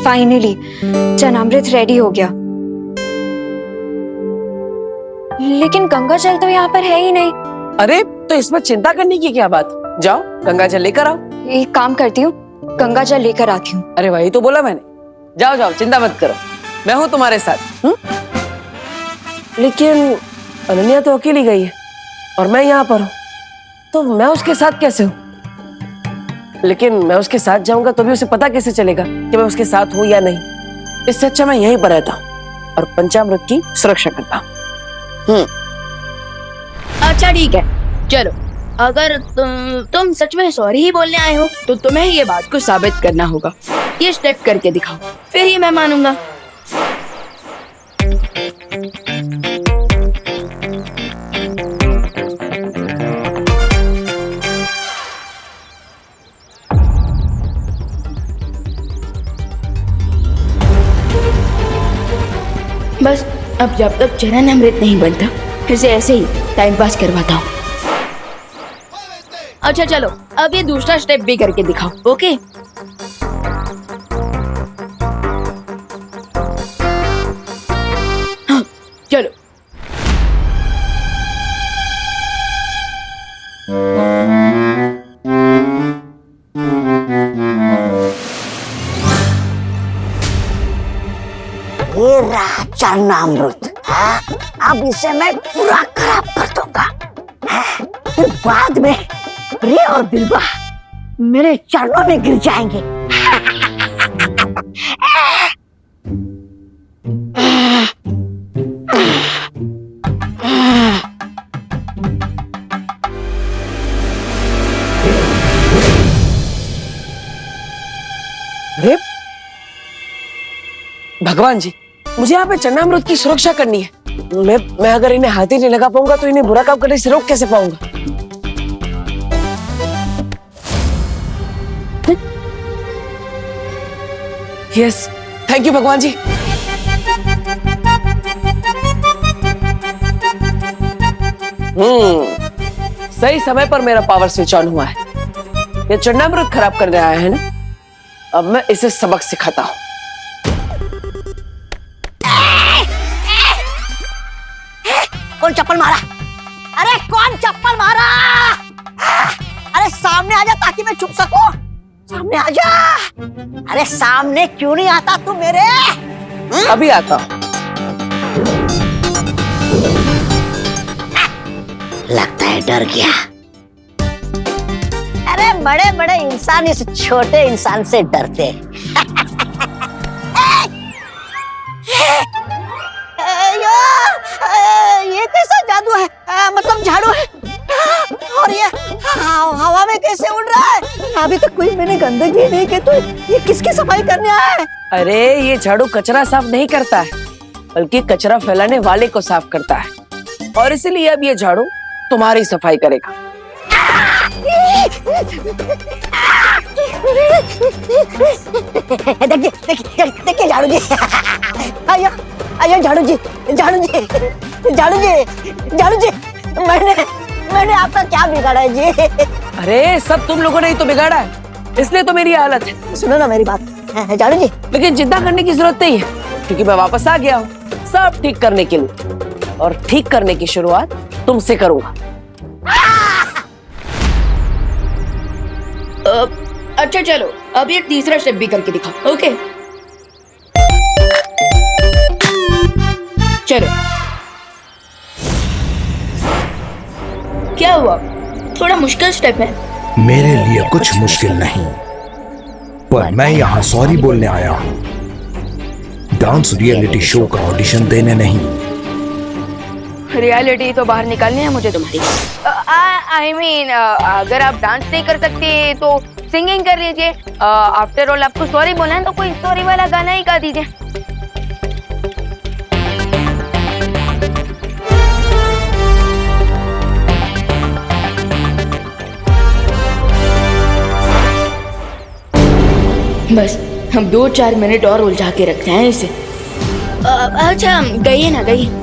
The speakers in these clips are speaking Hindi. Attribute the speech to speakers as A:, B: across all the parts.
A: फाइनली चनामृत रेडी हो गया। लेकिन गंगा जल तो यहाँ पर है ही नहीं।
B: अरे तो इसमें चिंता करने की क्या बात, जाओ गंगा जल लेकर आओ।
A: एक काम करती हूँ, गंगा जल लेकर आती हूँ।
B: अरे वही तो बोला मैंने, जाओ जाओ चिंता मत करो, मैं हूँ तुम्हारे साथ। लेकिन अनन्या तो अकेली गई है और मैं यहाँ पर हूँ, तो मैं उसके साथ कैसे हूँ? लेकिन मैं उसके साथ जाऊंगा तो भी उसे पता कैसे चलेगा कि मैं उसके साथ हूँ या नहीं? इससे अच्छा मैं यहीं पर रहता हूँ और पंचामृत की सुरक्षा करता हूँ।
C: अच्छा ठीक है, चलो अगर तुम सच में सॉरी ही बोलने आए हो तो तुम्हें ये बात को साबित करना होगा। ये स्टेप करके दिखाओ, फिर ही मैं मानूंगा। बस अब जब तक चरण अमृत नहीं बनता इसे ऐसे ही टाइम पास करवाता हूँ। अच्छा चलो अब ये दूसरा स्टेप भी करके दिखाओ। ओके हाँ चलो।
D: ये रहा चरणामृत, अब इसे मैं पूरा खराब कर दूंगा। फिर बाद में प्रिय और बिल्वा मेरे चरणों में गिर जाएंगे।
B: अरे भगवान जी, मुझे यहाँ पे चरणामृत की सुरक्षा करनी है। मैं अगर इन्हें हाथ ही नहीं लगा पाऊंगा तो इन्हें बुरा काम करने से रोक कैसे पाऊंगा? यस, थैंक यू भगवान जी। सही समय पर मेरा पावर स्विच ऑन हुआ है। ये चरणामृत खराब करने आया है ना, अब मैं इसे सबक सिखाता हूँ।
D: कौन चप्पल मारा? अरे कौन चप्पल मारा? अरे सामने आजा ताकि मैं छुप सकूं। सामने आजा। अरे सामने क्यों नहीं आता तू मेरे?
B: अभी आता हूं।
D: लगता है डर गया। अरे बड़े बड़े इंसान इस छोटे इंसान से डरते। ये कैसा जादू है? मतलब झाड़ू है और ये हवा में कैसे उड़ रहा है? अभी तक कोई मैंने गंदगी नहीं की, तो ये किसकी सफाई करने आया है?
B: अरे ये झाड़ू कचरा साफ नहीं करता है, बल्कि कचरा फैलाने वाले को साफ करता है, और इसलिए अब ये झाड़ू तुम्हारी सफाई करेगा।
D: देखिए झाड़ू जी। आइए आइए झाड़ू जी, झाड़ू जी, झाड़ू जी, झाड़ू जी। मैंने आपका क्या बिगाड़ा है जी?
B: अरे सब तुम लोगों ने ही तो बिगाड़ा है, इसलिए तो मेरी हालत है।
D: सुनो ना मेरी बात झाड़ू जी।
B: लेकिन चिंता करने की जरूरत नहीं है, क्योंकि मैं वापस आ गया हूँ सब ठीक करने के लिए, और ठीक करने की शुरुआत तुमसे करूंगा।
C: अच्छा चलो अब ये तीसरा स्टेप भी करके दिखाओ। ओके चलो। क्या हुआ? थोड़ा मुश्किल स्टेप है।
E: मेरे लिए कुछ मुश्किल नहीं, पर मैं यहाँ सॉरी बोलने आया हूँ, डांस रियलिटी शो का ऑडिशन देने नहीं।
C: रियलिटी तो बाहर निकालनी है मुझे तुम्हारी। I mean, अगर आप डांस नहीं कर सकते तो सिंगिंग कर लीजिए। आफ्टर ऑल आपको सॉरी बोलना है तो कोई सॉरी वाला गाना ही गा दीजिए। बस हम 2-4 मिनट और उलझा के रखते हैं इसे। अच्छा गइए ना, गइए।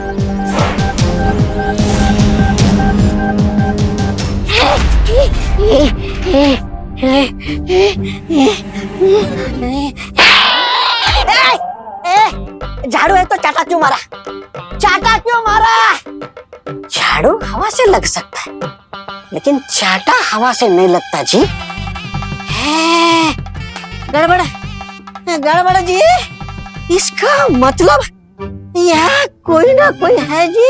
D: झाड़ू है तो चाटा क्यों मारा? चाटा क्यों मारा? झाड़ू हवा से लग सकता है, लेकिन चाटा हवा से नहीं लगता जी। है, गड़बड़ है, गड़बड़ जी। इसका मतलब यहाँ कोई ना कोई है जी।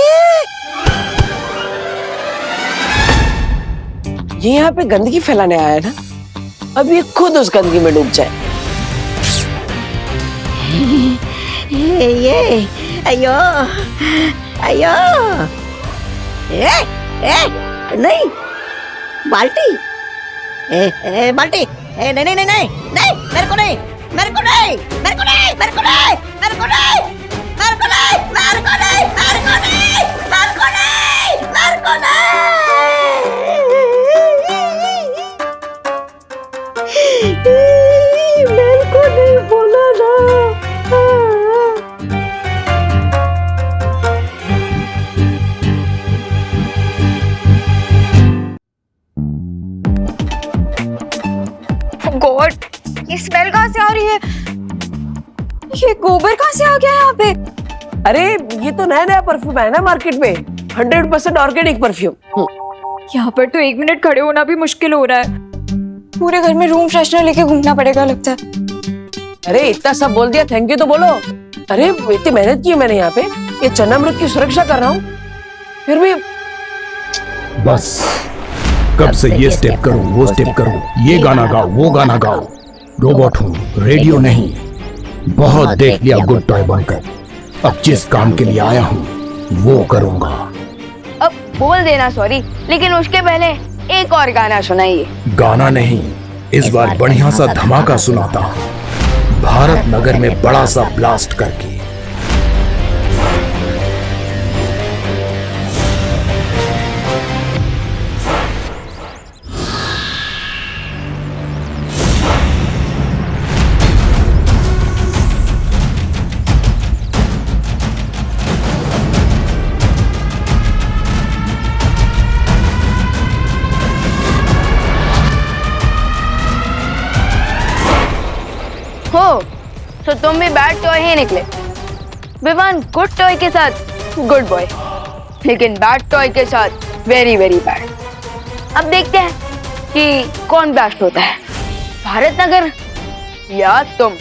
B: ये यहाँ पे गंदगी फैलाने आया है ना, अब ये खुद उस गंदगी में डूब जाए।
D: ये अयो अयो, नहीं बाल्टी, बाल्टी, नहीं नहीं नहीं नहीं नहीं, मेरे को नहीं, मेरे को नहीं, मेरे को नहीं, मेरे को नहीं, मेरे को नहीं, मेरे को नहीं, मेरे को नहीं, मेरे को नहीं, मेरे को नहीं, मेरे को नहीं, मेरे को नहीं बोला ना।
A: गॉड, ये स्मेल कहाँ से आ रही है? ये गोबर कहाँ से आ गया यहाँ पे?
B: अरे ये तो नया नया परफ्यूम है ना मार्केट में, 100% ऑर्गेनिक परफ्यूम।
A: यहाँ पर तो 1 मिनट खड़े होना भी मुश्किल हो रहा है। पूरे घर में रूम फ्रेशनर लेके घूमना पड़ेगा लगता है।
B: अरे इतना सब बोल दिया, थैंक यू तो बोलो। अरे इतनी मेहनत की है मैंने यहाँ पे, ये चन्नामृत की सुरक्षा कर रहा हूँ, फिर भी।
E: बस कब से ये स्टेप करूं, वो स्टेप करूं, ये गाना गाओ, वो गाना गाओ। रोबोट हूँ, रेडियो नहीं। बहुत देख लिया गुड टॉय बनकर, अब जिस काम के लिए आया हूँ वो करूंगा।
C: अब बोल देना सॉरी, लेकिन उसके पहले एक और गाना सुनाइए।
E: गाना नहीं, इस बार बढ़िया सा धमाका सुनाता हूँ, भारत नगर में बड़ा सा ब्लास्ट करके।
C: हो तो तुम भी बैड टॉय ही निकले। विवान गुड टॉय के साथ गुड बॉय, लेकिन बैड टॉय के साथ वेरी वेरी बैड। अब देखते हैं कि कौन ब्लास्ट होता है, भारत नगर या तुम।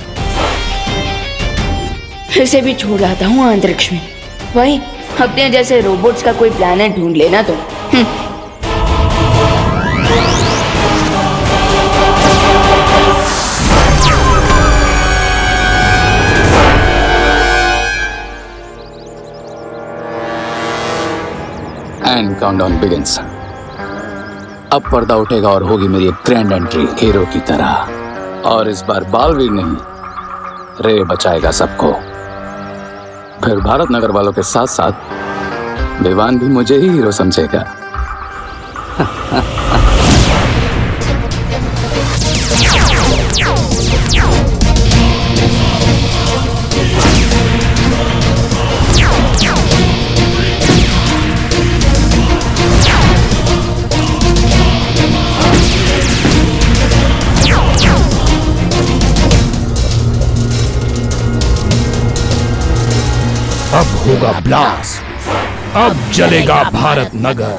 C: फिर से भी छोड़ आता हूँ अंतरिक्ष में, वही अपने जैसे रोबोट्स का कोई प्लैनेट ढूंढ लेना तुम।
F: And countdown begins. अब पर्दा उठेगा और होगी मेरी एक ग्रैंड एंट्री हीरो की तरह, और इस बार बालवीर नहीं, रे बचाएगा सबको। फिर भारत नगर वालों के साथ साथ विवान भी मुझे ही हीरो समझेगा।
E: अब होगा ब्लास्ट, अब जलेगा भारत नगर।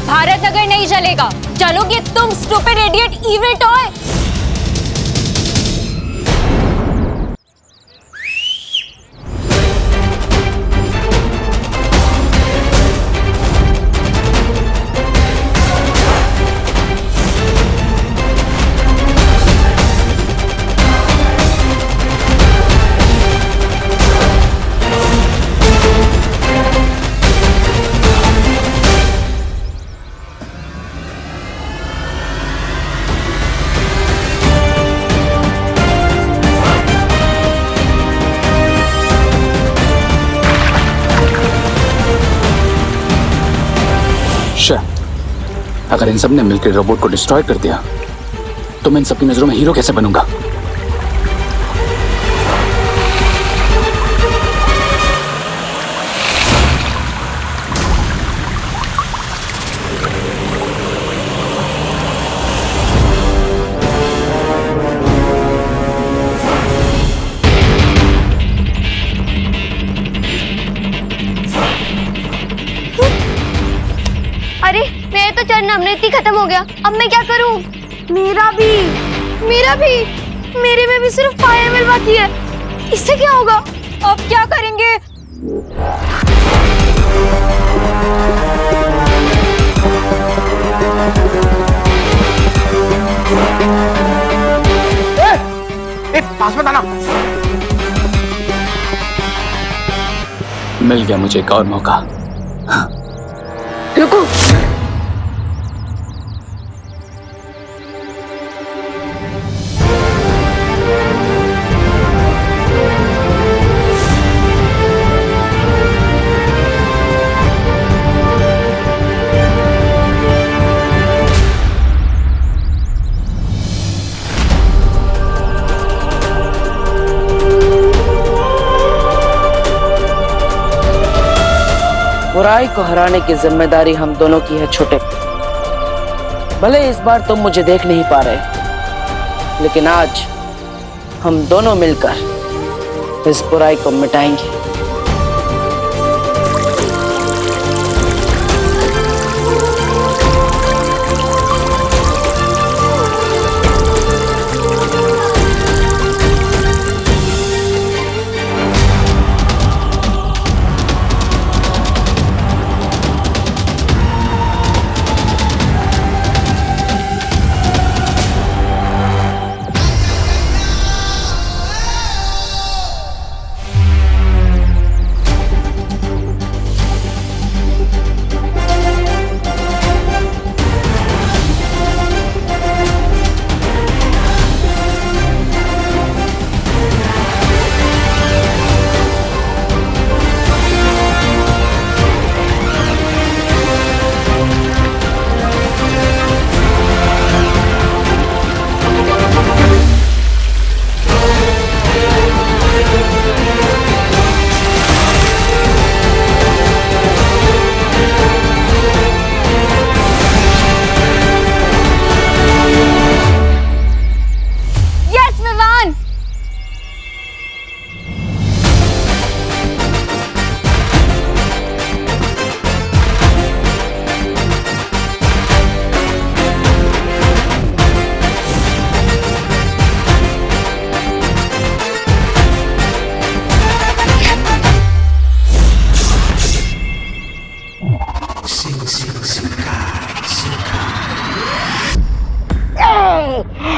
A: भारत नगर नहीं चलेगा, चलोगे तुम स्टूपिड इडियट इविल टॉय।
F: अगर इन सब ने मिलकर रोबोट को डिस्ट्रॉय कर दिया तो मैं इन सबकी नजरों में हीरो कैसे बनूंगा?
C: गया, अब मैं क्या करूं? मेरा भी मेरे में भी सिर्फ फायर मिल बाकी है। इससे क्या होगा?
A: अब क्या करेंगे?
G: पास में आना।
F: मिल गया मुझे एक और मौका।
B: रुको, बुराई को हराने की जिम्मेदारी हम दोनों की है छोटे। भले इस बार तुम मुझे देख नहीं पा रहे, लेकिन आज हम दोनों मिलकर इस बुराई को मिटाएंगे।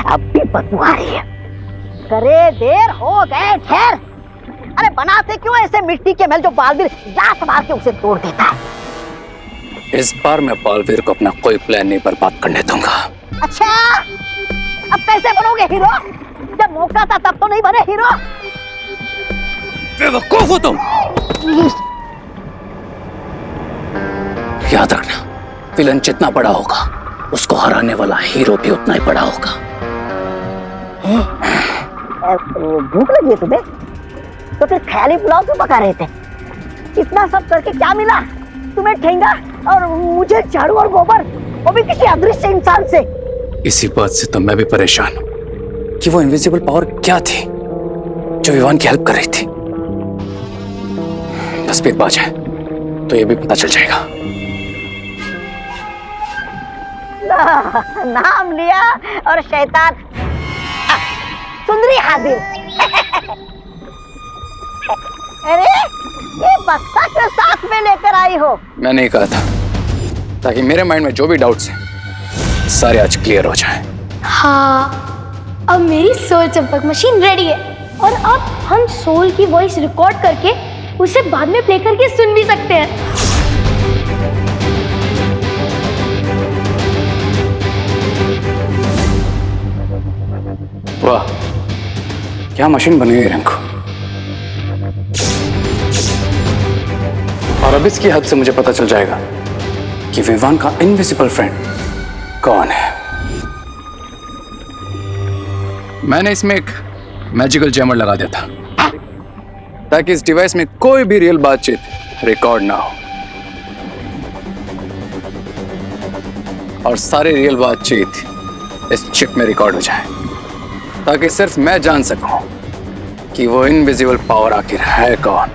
D: अब भी बदबू आ रही है। करे देर हो गए ठहर। अरे बनाते क्यों ऐसे मिट्टी के महल जो बालवीर लात मार के उसे तोड़ देता है।
F: इस बार मैं बालवीर को अपना कोई प्लान नहीं बर्बाद करने दूंगा।
D: अच्छा, अब कैसे बनोगे हीरो? जब मौका था तब तो नहीं बने हीरो।
F: बेवकूफ हो तुम। याद रखना, विलन जितना बड़ा होगा उसको हराने वाला हीरो भी उतना ही बड़ा होगा।
D: भूख लगी है तुम्हें? तो फिर ख्याली पुलाव क्यों पका रहे थे? इतना सब करके क्या मिला तुम्हें? ठेंगा और मुझे झाड़ू और गोबर, वो भी किसी अदृश्य इंसान से।
F: इसी बात से तो मैं भी परेशान हूं कि वो इनविजिबल पावर क्या थी जो विवान की हेल्प कर रही थी। तस्वीर बाज है तो ये भी पता चल जाएगा।
D: नाम लिया और शैतान सुंदरी हाजिर। अरे ये बक्सा के साथ में लेकर आई हो?
F: मैंने ही कहा था ताकि मेरे माइंड में जो भी डाउट्स हैं सारे आज क्लियर हो जाएं।
C: हाँ, अब मेरी सोल चंपक मशीन रेडी है और अब हम सोल की वॉइस रिकॉर्ड करके उसे बाद में प्ले करके सुन भी सकते हैं।
F: वाह, क्या मशीन बनी हुई रंको। और अब इसकी हेल्प से मुझे पता चल जाएगा कि विवान का इनविजिबल फ्रेंड कौन है। मैंने इसमें एक मैजिकल जैमर लगा दिया था ताकि इस डिवाइस में कोई भी रियल बातचीत रिकॉर्ड ना हो और सारी रियल बातचीत इस चिप में रिकॉर्ड हो जाए, ताकि सिर्फ मैं जान सकूं कि वो इनविजिबल पावर आखिर है कौन।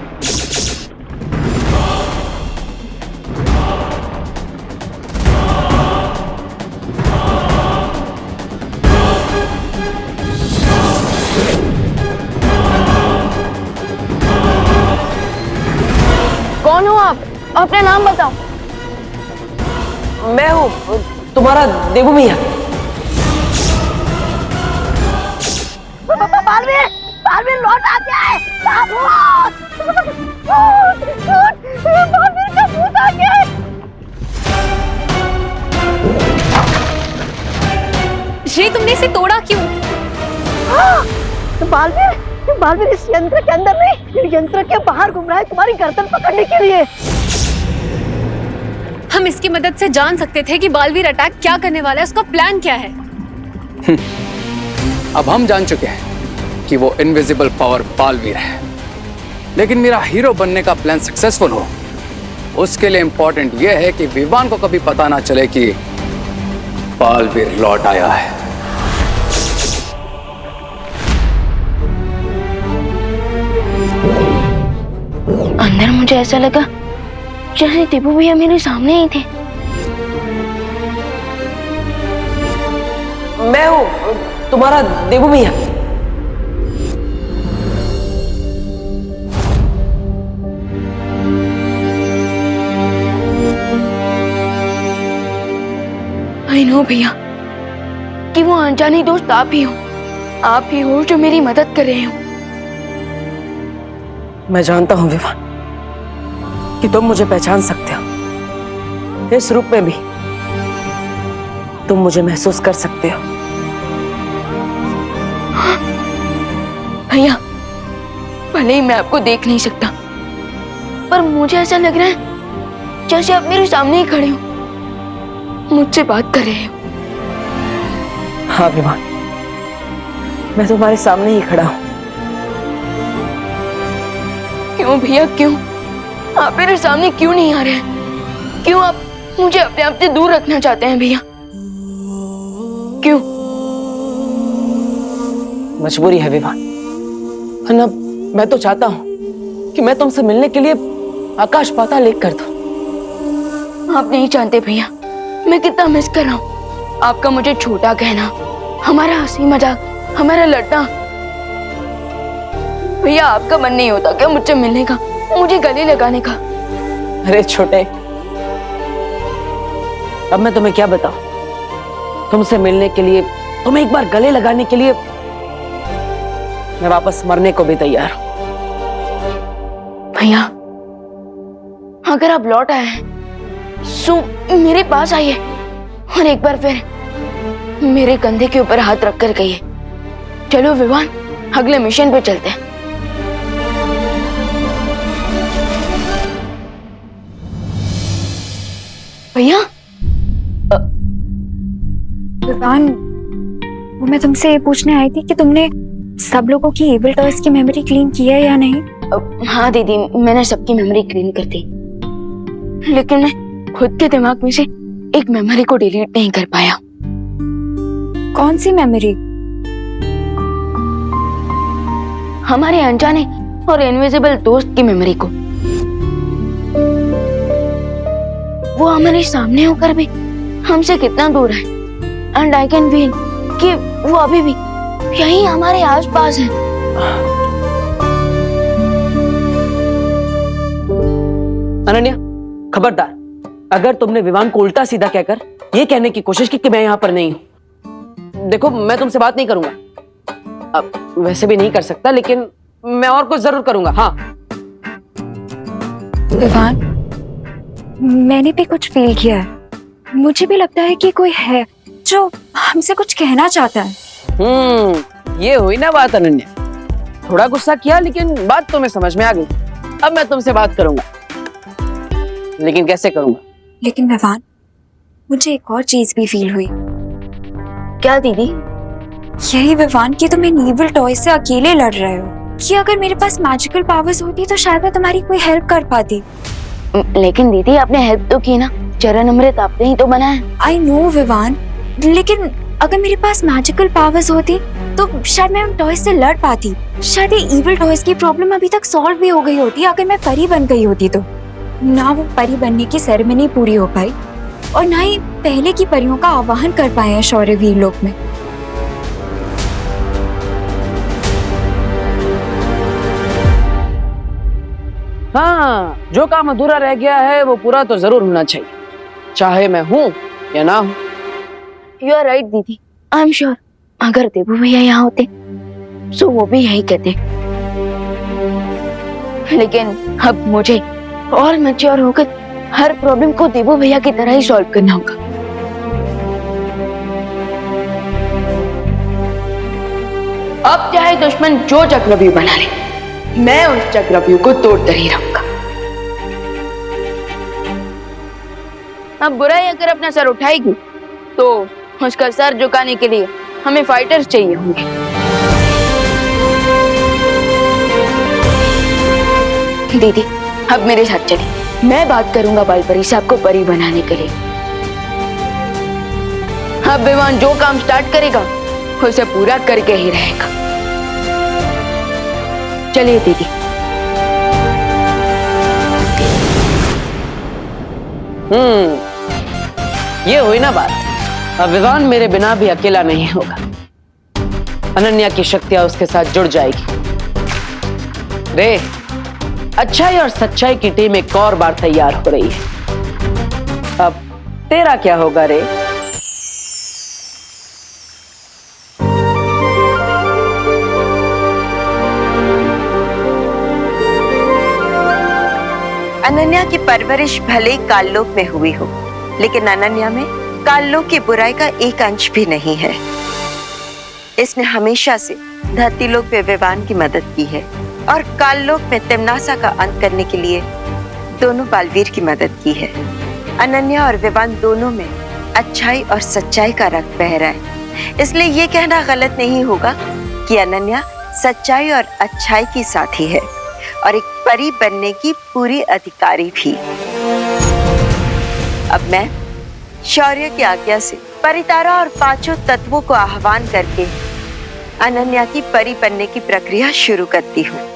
C: कौन हो आप? अपना नाम बताओ।
B: मैं हूँ तुम्हारा देवू मियाँ।
D: बालवीर, बालवीर लौट आ गया है। बालवीर का भूत आ गया है।
A: श्री, तुमने इसे तोड़ा क्यों?
D: बालवीर इस यंत्र के अंदर नहीं, यंत्र के बाहर घूम रहा है तुम्हारी गर्दन पकड़ने के लिए।
A: हम इसकी मदद से जान सकते थे कि बालवीर अटैक क्या करने वाला है, उसका प्लान क्या है।
F: अब हम जान चुके हैं कि वो इनविजिबल पावर बालवीर है, लेकिन मेरा हीरो बनने का प्लान सक्सेसफुल हो उसके लिए इंपॉर्टेंट यह है कि विवान को कभी पता ना चले कि बालवीर लौट आया है।
C: अंदर मुझे ऐसा लगा जैसे टिपू भैया मेरे सामने ही थे।
B: मैं हूँ तुम्हारा देवू मियाँ।
C: आई नो भैया कि वो अनजानी दोस्त आप ही हो जो मेरी मदद कर रहे हो।
B: मैं जानता हूँ विवान कि तुम मुझे पहचान सकते हो। इस रूप में भी तुम मुझे महसूस कर सकते हो।
C: भैया भले ही मैं आपको देख नहीं सकता, पर मुझे ऐसा लग रहा है जैसे आप मेरे सामने ही खड़े हो, मुझसे बात कर रहे हो।
B: हाँ विवान, मैं तुम्हारे सामने ही खड़ा हूँ।
C: क्यों भैया, क्यों आप मेरे सामने क्यों नहीं आ रहे हैं? क्यों आप मुझे अपने आप से दूर रखना चाहते हैं भैया? क्यों?
B: मजबूरी है विवान, वरना मैं तो चाहता हूँ कि मैं तुमसे मिलने के लिए आकाश पाताल एक कर दूं।
C: आप नहीं जानते भैया मैं कितना मिस कर रहा हूँ आपका मुझे छोटा कहना, हमारा हंसी मजाक, हमारा लड़ना। भैया आपका मन नहीं होता क्या मुझसे मिलने का, मुझे गले लगाने का?
B: अरे छोटे, अब मैं तुम्हें क्या बताऊं? तुमसे मिलने के लिए, तुम्हें एक बार गले लगाने के लिए मैं वापस मरने को भी तैयार हूं।
C: भैया अगर आप लौट आए हैं सो मेरे पास आइए और एक बार फिर मेरे कंधे के ऊपर हाथ रखकर कहिए, चलो विवान अगले मिशन पे चलते हैं। भैया
A: विवान, वो मैं तुमसे ये पूछने आई थी कि तुमने सब लोगों की एविल टॉयज की मेमोरी क्लीन की है या नहीं?
C: हाँ दीदी, मैंने सबकी मेमोरी क्लीन कर दी, लेकिन मैं खुद के दिमाग में से एक मेमोरी को डिलीट नहीं कर पाया।
A: कौन सी मेमोरी?
C: हमारे अनजाने और इनविजिबल दोस्त की मेमोरी को। वो हमारे सामने होकर भी हमसे कितना दूर है, एंड आई कैन फील कि वो अभी भी यहीं हमारे आसपास है।
B: अनन्या, खबरदार, अगर तुमने विवान को उल्टा सीधा कहकर ये कहने की कोशिश की कि मैं यहाँ पर नहीं हूँ। देखो, मैं तुमसे बात नहीं करूंगा, अब वैसे भी नहीं कर सकता, लेकिन मैं और कुछ जरूर करूंगा। हाँ
A: विवान, मैंने भी कुछ फील किया है, मुझे भी लगता है कि कोई है जो हमसे कुछ कहना चाहता है।
B: ये हुई ना बात अनन्या। थोड़ा गुस्सा किया, लेकिन बात तुम्हें समझ में आ गई। अब मैं तुमसे बात करूंगा, लेकिन कैसे करूंगा?
A: लेकिन विवान, मुझे एक और चीज भी फील हुई।
C: क्या दीदी?
A: यही विवान कि तुम इन इविल टॉय से अकेले लड़ रहे हो, कि अगर मेरे पास मैजिकल पावर्स होती तो शायद मैं तुम्हारी कोई हेल्प कर पाती।
C: लेकिन दीदी आपने हेल्प तो की ना, चरण अमृत आपने ही तो बनाया।
A: आई नो विवान, लेकिन अगर मेरे पास मैजिकल पावर्स होती तो शायद मैं उन टॉयज से लड़ पाती। शायद ये इविल टॉयज की प्रॉब्लम अभी तक सॉल्व भी हो गई होती अगर मैं परी बन गई होती तो। ना वो परी बनने की सेरेमनी पूरी हो पाई और ना ही पहले की परियों का आवाहन कर पाए हैं शौर्यवीर लोक में।
B: हाँ, जो काम अधूरा रह गया है वो पूरा तो जरूर होना चाहिए, चाहे मैं हूं या ना हूं।
C: यू आर राइट दीदी, आई एम श्योर अगर देबू भैया यहाँ होते तो वो भी यही कहते। लेकिन अब मुझे और मैच्योर होकर हर प्रॉब्लम को देबू भैया की तरह ही सॉल्व करना होगा। अब चाहे दुश्मन जो चक्रव्यूह बना ले, मैं उस चक्रव्यूह को तोड़कर ही रहूंगा। अब बुराई अगर अपना सर उठाएगी तो उसका सर झुकाने के लिए हमें फाइटर्स चाहिए होंगे। दीदी अब मेरे साथ चलिए, मैं बात करूंगा बालपरी से आपको परी बनाने के लिए। अब विवान जो काम स्टार्ट करेगा उसे पूरा करके ही रहेगा। चलिए दीदी।
B: ये हुई ना बात। अब विवान मेरे बिना भी अकेला नहीं होगा, अनन्या की शक्तियां उसके साथ जुड़ जाएगी। रे, अच्छाई और सच्चाई की टीम एक और बार तैयार हो रही है। अब तेरा क्या होगा रे?
H: अनन्या की परवरिश भले ही काललोक में हुई हो, लेकिन अनन्या में काललोक की बुराई का एक अंश भी नहीं है। इसने हमेशा से धरतीलोक में विवान की मदद की है और काललोक में तिमनासा का अंत करने के लिए दोनों बालवीर की मदद की है। अनन्या और विवान दोनों में अच्छाई और सच्चाई का रक्त बह रहा है, इसलिए ये कहना गलत नहीं होगा कि अनन्या सच्चाई और अच्छाई की साथी है और एक परी बनने की पूरी अधिकारी भी। अब मैं शौर्य की आज्ञा से परितारा और पांचों तत्वों को आह्वान करके अनन्या की परी बनने की प्रक्रिया शुरू करती हूँ।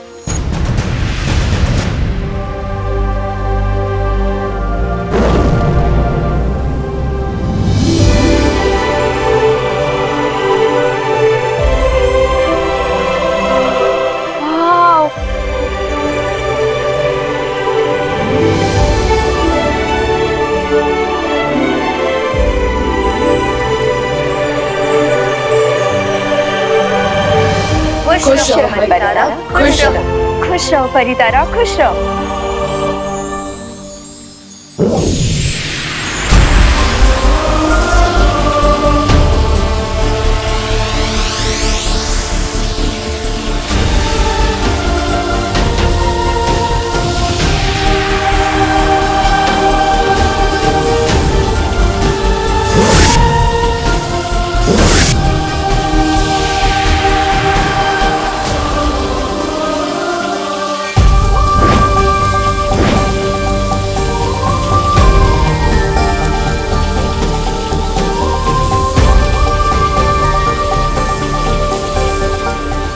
H: खुश रहो परितारा, खुश रहो।
A: खुश रहो परितारा, खुश रहो।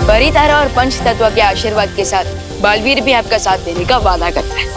C: परितारा और पंच तत्व के आशीर्वाद के साथ बालवीर भी आपका साथ देने का वादा करता है।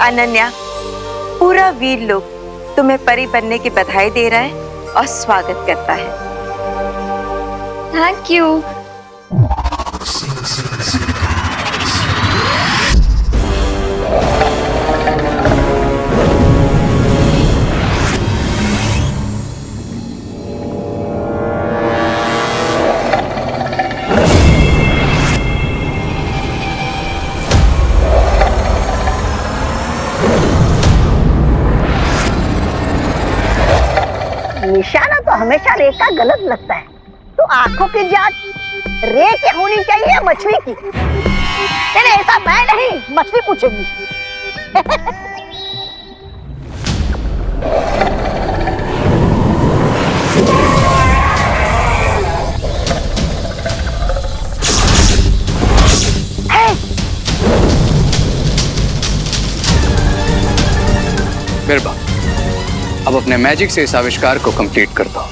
H: अनन्या, पूरा वीर लोग तुम्हें परी बनने की बधाई दे रहा है और स्वागत करता है।
A: Thank you.
D: निशाना तो हमेशा रे का गलत लगता है। तो आंखों की जांच रे की होनी चाहिए या मछली की? नहीं ऐसा मैं नहीं, मछली पूछेगी।
F: बिरबल, अब अपने मैजिक से इस आविष्कार को कंप्लीट कर दो।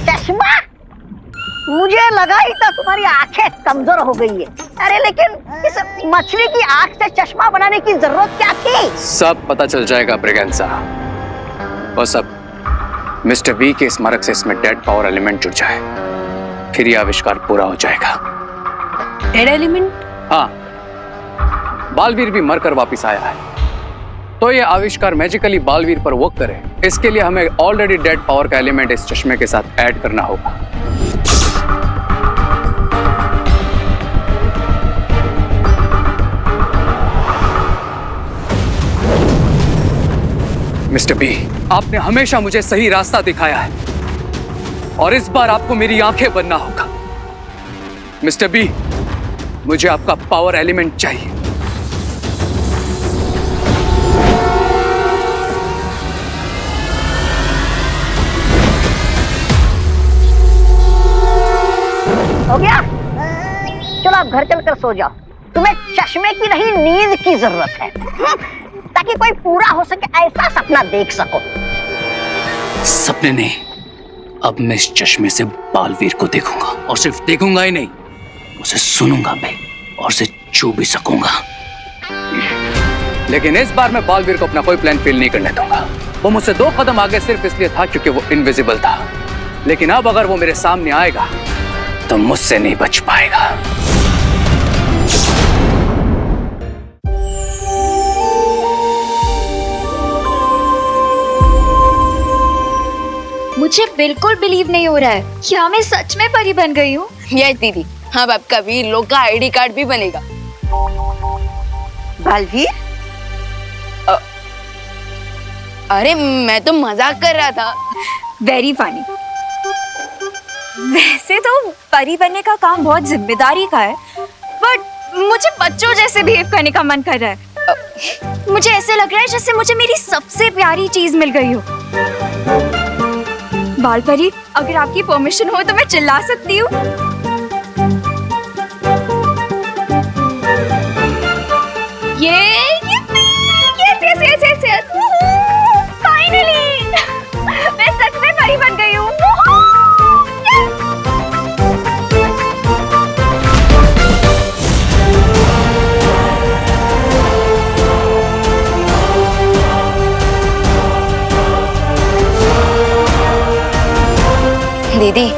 D: चश्मा? मुझे लगा ही था तुम्हारी आंखें कमजोर हो गई है। अरे लेकिन इस मछली की आंख से चश्मा बनाने की जरूरत क्या थी?
F: सब पता चल जाएगा ब्रिगेंसा। और सब मिस्टर बी के स्मारक से इसमें डेड पावर एलिमेंट जुड़ जाए, फिर यह आविष्कार पूरा हो जाएगा।
C: Dead element?
F: हाँ, बालवीर भी मरकर वापिस आया है, तो ये आविष्कार मैजिकली बालवीर पर वर्क करे, इसके लिए हमें ऑलरेडी डेड पावर का एलिमेंट इस चश्मे के साथ ऐड करना होगा। मिस्टर बी, आपने हमेशा मुझे सही रास्ता दिखाया है और इस बार आपको मेरी आंखें बनना होगा। मिस्टर बी, मुझे आपका पावर एलिमेंट चाहिए।
D: हो गया? चलो आप घर चलकर सो जाओ। तुम्हें चश्मे की नहीं, नींद की जरूरत है, ताकि कोई पूरा हो सके ऐसा सपना देख सको।
F: सपने नहीं, अब मैं इस चश्मे से बालवीर को देखूंगा, और सिर्फ देखूंगा ही नहीं, उसे सुनूंगा भी और उसे छू भी सकूंगा। लेकिन इस बार मैं बालवीर को अपना कोई प्लान फेल नहीं करने दूंगा। वो मुझसे 2 कदम आगे सिर्फ इसलिए था क्योंकि वो इनविजिबल था, लेकिन अब अगर वो मेरे सामने आएगा तो मुझसे नहीं बच पाएगा।
A: मुझे बिल्कुल बिलीव नहीं हो रहा है, क्या मैं सच में परी बन गई हूँ?
C: यस दीदी, हम आपका वीर लोग का आईडी कार्ड भी बनेगा।
H: बालवीर,
C: अरे मैं तो मजाक कर रहा था।
A: Very funny. वैसे तो परी बनने का काम बहुत जिम्मेदारी का है, बट मुझे बच्चों जैसे बिहेव करने का मन कर रहा है। मुझे ऐसे लग रहा है जैसे मुझे मेरी सबसे प्यारी चीज मिल गई हो। बाल परी, अगर आपकी परमिशन हो तो मैं चिल्ला सकती हूँ? ये फाइनली मैं सच में परी बन गई हूँ।
C: दीदी,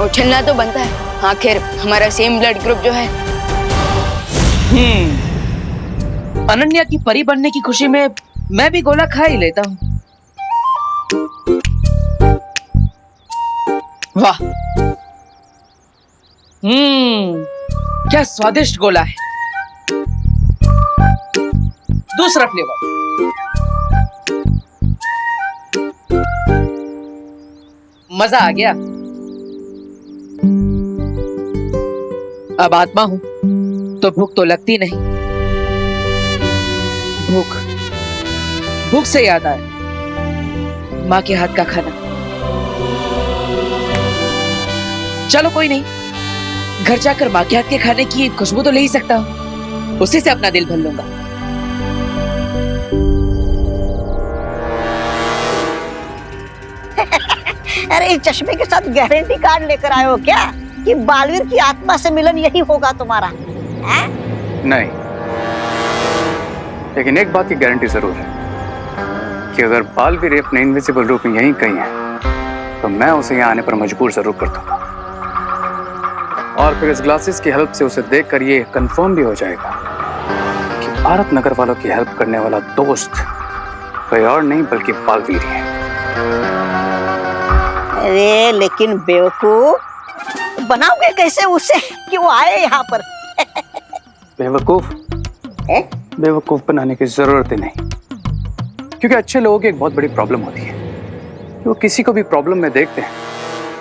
C: उछलना तो बनता है, आखिर हमारा सेम ब्लड ग्रुप जो है।
B: अनन्या की परी बनने की खुशी में मैं भी गोला खा ही लेता हूँ। वाह, क्या स्वादिष्ट गोला है। दूसरा फ्लेवर। मजा आ गया। अब आत्मा हूं तो भूख तो लगती नहीं। भूख से याद आया माँ के हाथ का खाना। चलो कोई नहीं, घर जाकर माँ के हाथ के खाने की खुशबू तो ले ही सकता हूँ, उसी से अपना दिल भर लूंगा।
D: अरे इस चश्मे के साथ गारंटी कार्ड लेकर आए हो क्या कि बालवीर की आत्मा से मिलन यही होगा तुम्हारा? हैं?
F: नहीं, लेकिन एक बात की गारंटी जरूर है कि अगर बालवीर अपने इनविजिबल रूप में यहीं कहीं है तो मैं उसे यहाँ आने पर मजबूर जरूर कर दूंगा। और फिर इस ग्लासेस की हेल्प से उसे देखकर ये कंफर्म भी हो जाएगा कि भारत नगर वालों की हेल्प करने वाला दोस्त कोई और नहीं बल्कि बालवीर है।
D: अरे लेकिन बेवकूफ, बनाओगे कैसे उसे कि वो आए यहाँ पर?
F: बेवकूफ
D: हैं?
F: बेवकूफ बनाने की जरूरत ही नहीं, क्योंकि अच्छे लोगों की एक बहुत बड़ी प्रॉब्लम होती है कि वो किसी को भी प्रॉब्लम में देखते हैं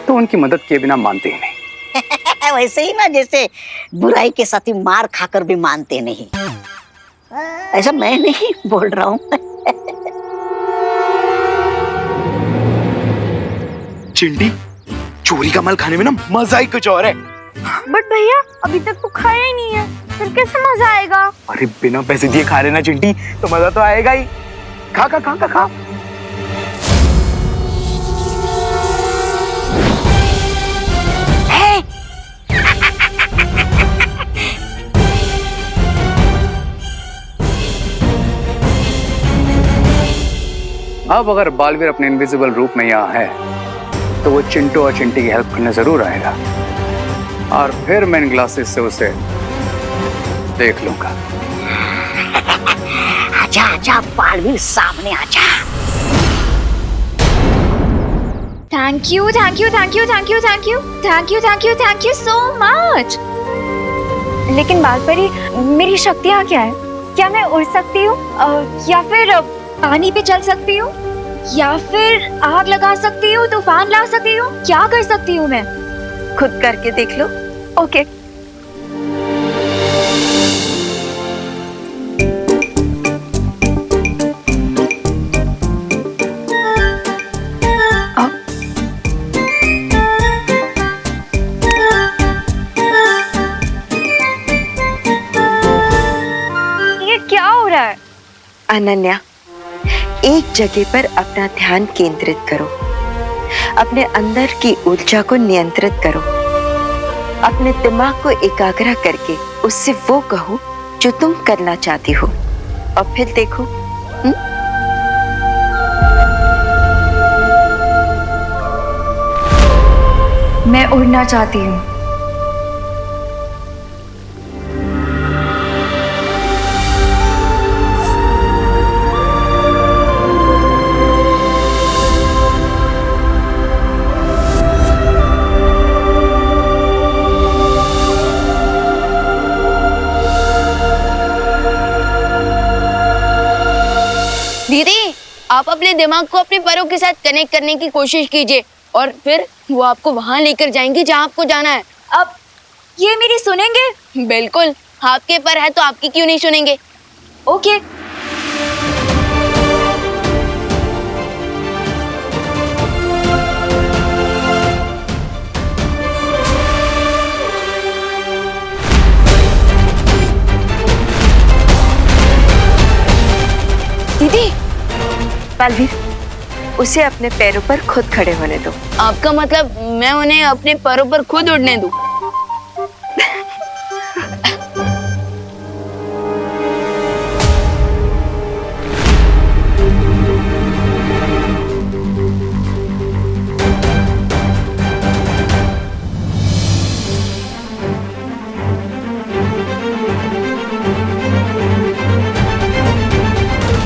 F: तो उनकी मदद किए बिना मानते ही नहीं।
D: वैसे ही ना जैसे बुराई के साथी मार खाकर भी मानते नहीं। ऐसा मैं नहीं बोल रहा हूँ।
G: चिंटी, चोरी का माल खाने में ना मजा ही कुछ और है।
C: बट भैया अभी तक तो खाया ही नहीं है, फिर कैसे मजा आएगा?
G: अरे बिना पैसे दिए खा रहे ना चिंटी तो मजा तो आएगा ही। खा खा खा खा खा।
F: अब अगर बालवीर अपने इनविजिबल रूप में यहाँ है तो वो चिंटू और चिंटी की हेल्प करने जरूर आएगा और फिर मैं इन ग्लासेस से उसे देख लूंगा।
D: आजा आजा बालवीर, सामने आजा।
A: Thank you thank you thank you thank you thank you thank you thank you thank you so much. लेकिन बालपरी, मेरी शक्तियाँ क्या है? क्या मैं उड़ सकती हूँ या फिर पानी पे चल सकती हूँ या फिर आग लगा सकती हूँ, तूफान ला सकती हूँ? क्या कर सकती हूँ मैं?
H: खुद करके देख लो।
A: ओके।
C: ये क्या हो रहा है?
H: अनन्या, एक जगह पर अपना ध्यान केंद्रित करो, अपने अंदर की ऊर्जा को नियंत्रित करो, अपने दिमाग को एकाग्र करके उससे वो कहो जो तुम करना चाहती हो और फिर देखो।
A: मैं उड़ना चाहती हूँ।
C: दीदी, आप अपने दिमाग को अपने पैरों के साथ कनेक्ट करने की कोशिश कीजिए और फिर वो आपको वहां लेकर जाएंगे जहां आपको जाना है।
A: अब ये मेरी सुनेंगे?
C: बिल्कुल, आपके पर है तो आपकी क्यों नहीं सुनेंगे?
A: ओके।
H: दीदी, बालवीर, उसे अपने पैरों पर खुद खड़े होने दो।
C: आपका मतलब मैं उन्हें अपने पैरों पर खुद उड़ने दूं?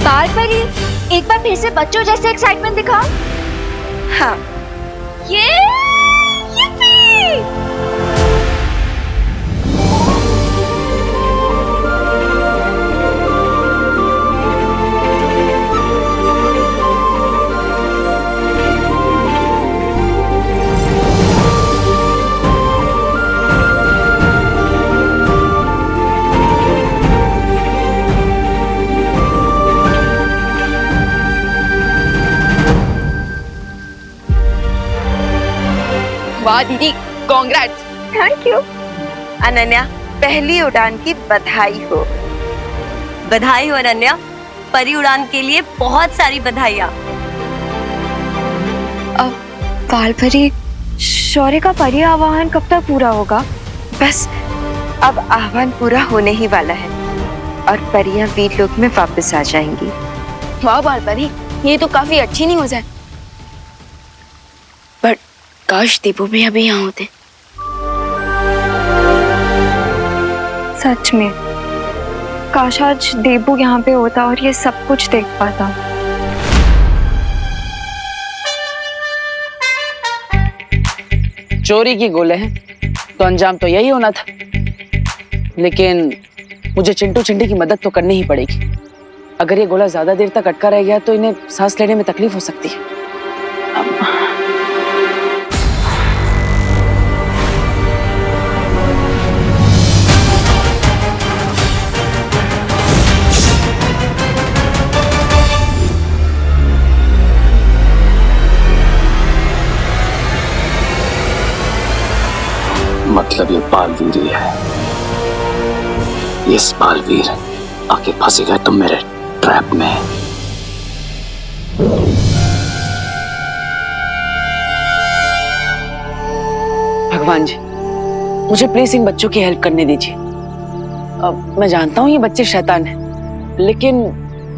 A: बालपरी, एक बार फिर से बच्चों जैसे एक्साइटमेंट दिखाओ।
H: हाँ,
A: ये
C: वाह दीदी, कांग्रेट्स।
H: Thank you. अनन्या, पहली उड़ान की बधाई हो।
I: बधाई हो अनन्या, परी उड़ान के लिए बहुत सारी बधाइयाँ।
A: अब बालपरी, शौर्य का परी आवाहन कब तक पूरा होगा? बस
H: अब आह्वान पूरा होने ही वाला है और परियां वीर लोक में वापस आ जाएंगी।
C: वाह बालपरी, ये तो काफी अच्छी न्यूज है। बट काश दीपू भी अभी यहाँ होते।
A: सच में काश आज देबू यहाँ पे होता और ये सब कुछ देख पाता।
B: चोरी की गोले हैं तो अंजाम तो यही होना था, लेकिन मुझे चिंटू चिंटी की मदद तो करनी ही पड़ेगी। अगर ये गोला ज्यादा देर तक अटका रह गया तो इन्हें सांस लेने में तकलीफ हो सकती है।
F: मतलब ये बालवीर ही है। इस बालवीर आके फंसे गए तुम मेरे ट्रैप में।
B: भगवान जी, मुझे प्लीज इन बच्चों की हेल्प करने दीजिए। अब मैं जानता हूँ ये बच्चे शैतान हैं, लेकिन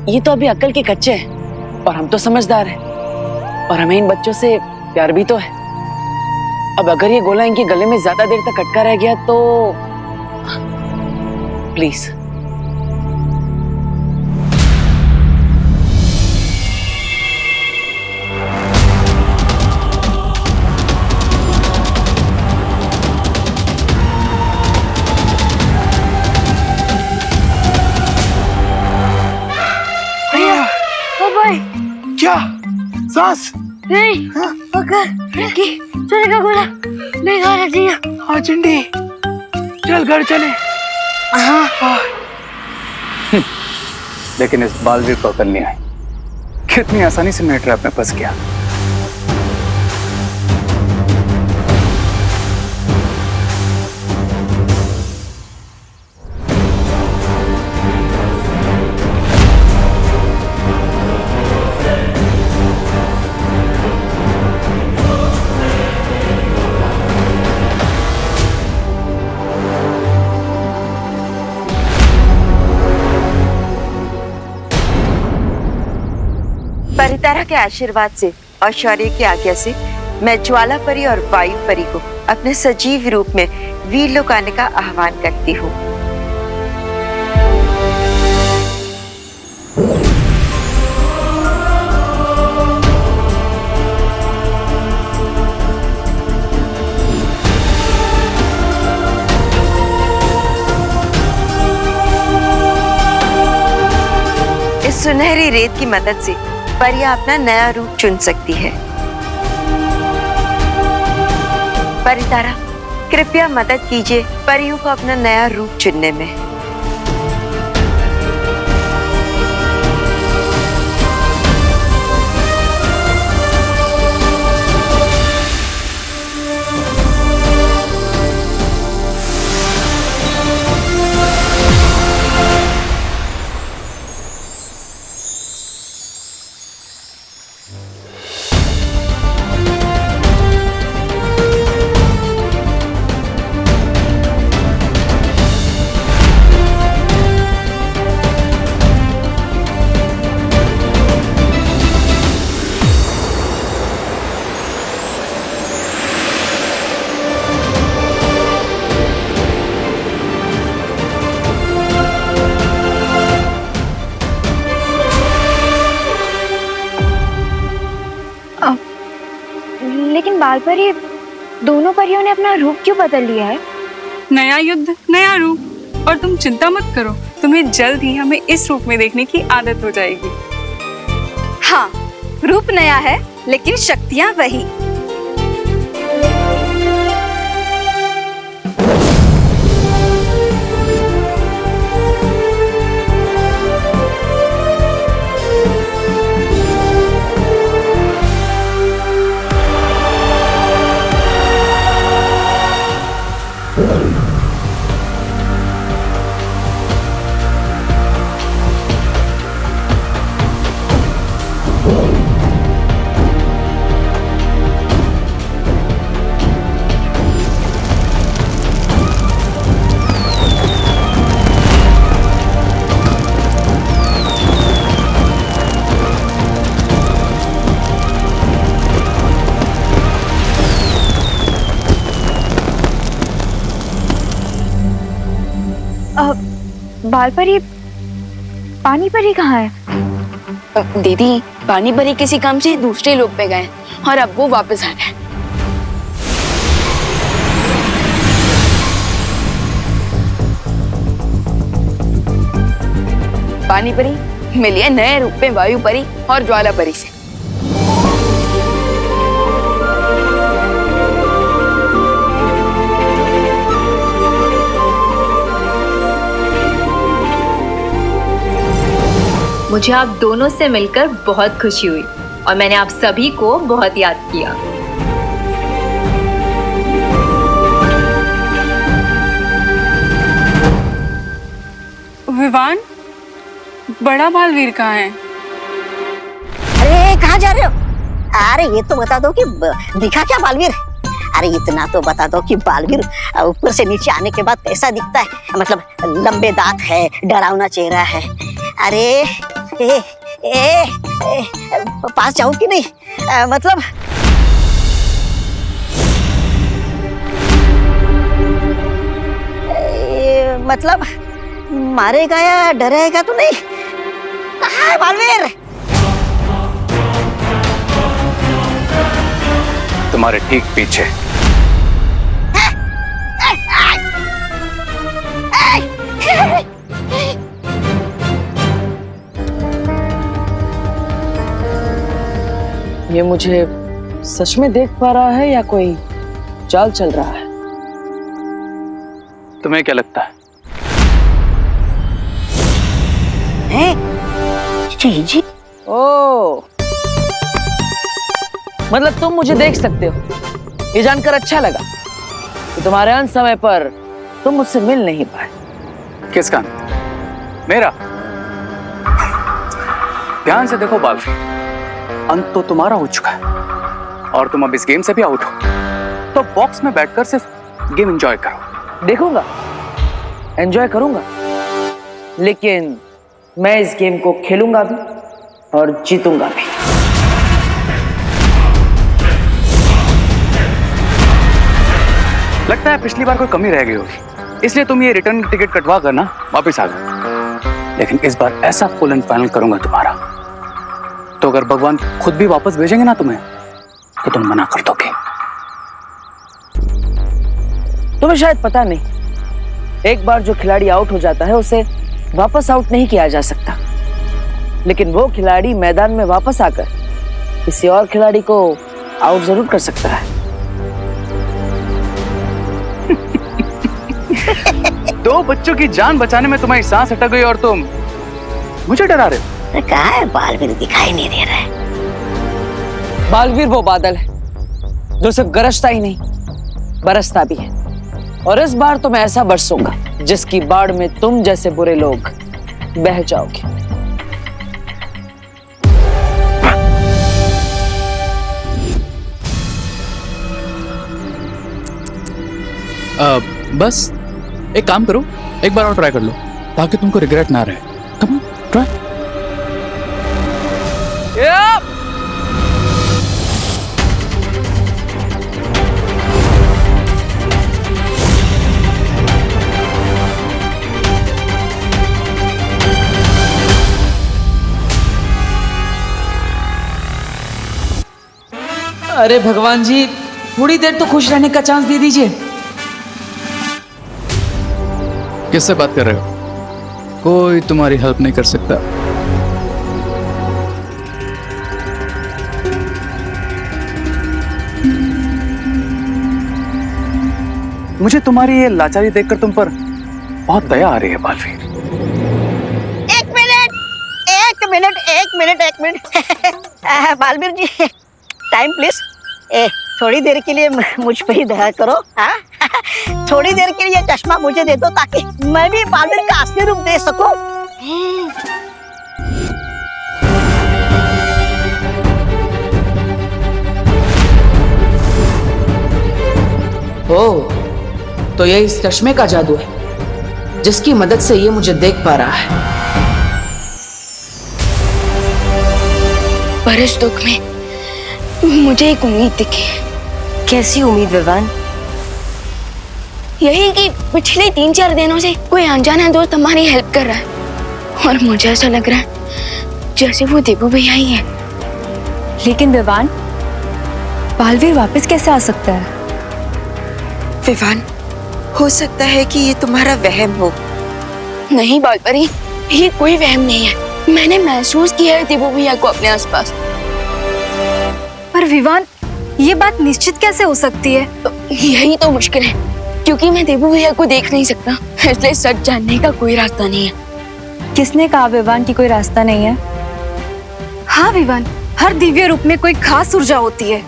B: ये तो अभी अक्ल के कच्चे हैं और हम तो समझदार हैं और हमें इन बच्चों से प्यार भी तो है। अब अगर ये गोला इनके गले में ज्यादा देर तक अटका रह गया तो प्लीज।
G: क्या सांस
D: नहीं पकड़ की चले का गोला नहीं खा रही है।
G: हाँ चिंटी, चल घर चले।
D: हाँ
F: लेकिन इस बालवीर को अकल नहीं आई, कितनी आसानी से मेरे ट्रैप में फंस गया।
H: परितारा के आशीर्वाद से और शौर्य की आज्ञा से मैं ज्वाला परी और वायु परी को अपने सजीव रूप में वीर लोक आने का आह्वान करती हूँ। इस सुनहरी रेत की मदद से परियां अपना नया रूप चुन सकती है। परितारा, कृपया मदद कीजिए परियों को अपना नया रूप चुनने में।
A: लेकिन बाल परी, दोनों परियों ने अपना रूप क्यों बदल लिया है?
J: नया युद्ध नया रूप, और तुम चिंता मत करो, तुम्हें जल्द ही हमें इस रूप में देखने की आदत हो जाएगी।
I: हाँ, रूप नया है लेकिन शक्तियां वही।
A: बाल परी, पानी परी कहाँ है?
C: दीदी, पानी परी किसी काम से दूसरे लोग पे गए और अब वो वापस आ रहे हैं। पानी परी मिलिए नए रूप में वायु परी और ज्वाला परी से।
K: मुझे आप दोनों से मिलकर बहुत खुशी हुई और मैंने आप सभी को बहुत याद किया।
J: विवान, बड़ा बालवीर कहाँ है?
D: अरे कहाँ जा रहे हो? अरे ये तो बता दो कि दिखा क्या बालवीर? अरे इतना तो बता दो कि बालवीर ऊपर से नीचे आने के बाद कैसा दिखता है? मतलब लंबे दांत है, डरावना चेहरा है। अरे पास जाऊं कि नहीं? मतलब मतलब मारेगा या डराएगा तो नहीं? कहाँ है बालवीर?
F: तुम्हारे ठीक पीछे।
B: ये मुझे सच में देख पा रहा है या कोई चाल चल रहा है?
F: तुम्हें क्या लगता है?
D: जी।
B: ओ, मतलब तुम मुझे देख सकते हो। ये जानकर अच्छा लगा कि तुम्हारे अंत समय पर तुम मुझसे मिल नहीं पाए।
F: किसका? मेरा? ध्यान से देखो बालवीर, अंत तो तुम्हारा हो चुका है और तुम अब इस गेम से भी आउट हो। तो बॉक्स में बैठकर सिर्फ गेम एंजॉय करो।
B: देखूंगा, एंजॉय करूंगा, लेकिन मैं इस गेम को खेलूंगा भी और जीतूंगा भी।
F: लगता है पिछली बार कोई कमी रह गई होगी, इसलिए तुम ये रिटर्न टिकट कटवा कर ना वापस आ गए। लेकिन इस बार ऐसा फुल एंड फाइनल करूंगा तुम्हारा, तो अगर भगवान खुद भी वापस भेजेंगे ना तुम्हें, तो तुम मना कर दोगे।
B: तुम्हें शायद पता नहीं, एक बार जो खिलाड़ी आउट हो जाता है उसे वापस आउट नहीं किया जा सकता, लेकिन वो खिलाड़ी मैदान में वापस आकर किसी और खिलाड़ी को आउट जरूर कर सकता है।
F: दो बच्चों की जान बचाने में तुम्हारी सांस अटक गई और तुम मुझे डरा रहे हो।
D: कहाँ है बालवीर? दिखाई नहीं दे रहा है।
B: बालवीर वो बादल है जो सिर्फ गरजता ही नहीं, बरसता भी है। और इस बार तो मैं ऐसा बरसूंगा जिसकी बाढ़ में तुम जैसे बुरे लोग बह जाओगे।
F: बस एक काम करो, एक बार और ट्राई कर लो ताकि तुमको रिग्रेट ना रहे। Come on, try.
B: अरे भगवान जी, थोड़ी देर तो खुश रहने का चांस दे दीजिए।
F: किससे बात कर रहे हो? कोई तुम्हारी हेल्प नहीं कर सकता। मुझे तुम्हारी ये लाचारी देखकर तुम पर बहुत दया आ रही है बालवीर।
D: एक minute Baalveer ji, time please. थोड़ी देर के लिए मुझ पे ही दया करो। हाँ, थोड़ी देर के लिए चश्मा मुझे दे दो ताकि मैं भी बालवीर का असली रूप दे सकूं।
B: ओह, तो ये इस चश्मे का जादू है जिसकी मदद से ये मुझे देख पा रहा है।
C: पर इस दुख में मुझे एक उम्मीद दिखी।
H: कैसी उम्मीद विवान?
C: यही कि पिछले 3-4 दिनों से कोई अनजाना दोस्त हमारी हेल्प कर रहा है और मुझे ऐसा लग रहा है जैसे वो देबू भैया ही है।
A: लेकिन विवान, बालवीर वापस कैसे आ सकता है?
H: विवान, हो सकता है कि ये तुम्हारा वहम हो।
C: नहीं बालपरी, ये कोई वहम नहीं है। मैंने महसूस किया है देबू भैया को अपने आसपास।
A: पर विवान, ये बात निश्चित कैसे हो सकती है?
C: यही तो मुश्किल है, क्योंकि मैं देबू भैया को देख नहीं सकता, इसलिए सच जानने का कोई रास्ता नहीं है।
A: किसने कहा विवान की कोई रास्ता नहीं है? हाँ विवान, हर दिव्य रूप में कोई खास ऊर्जा होती है,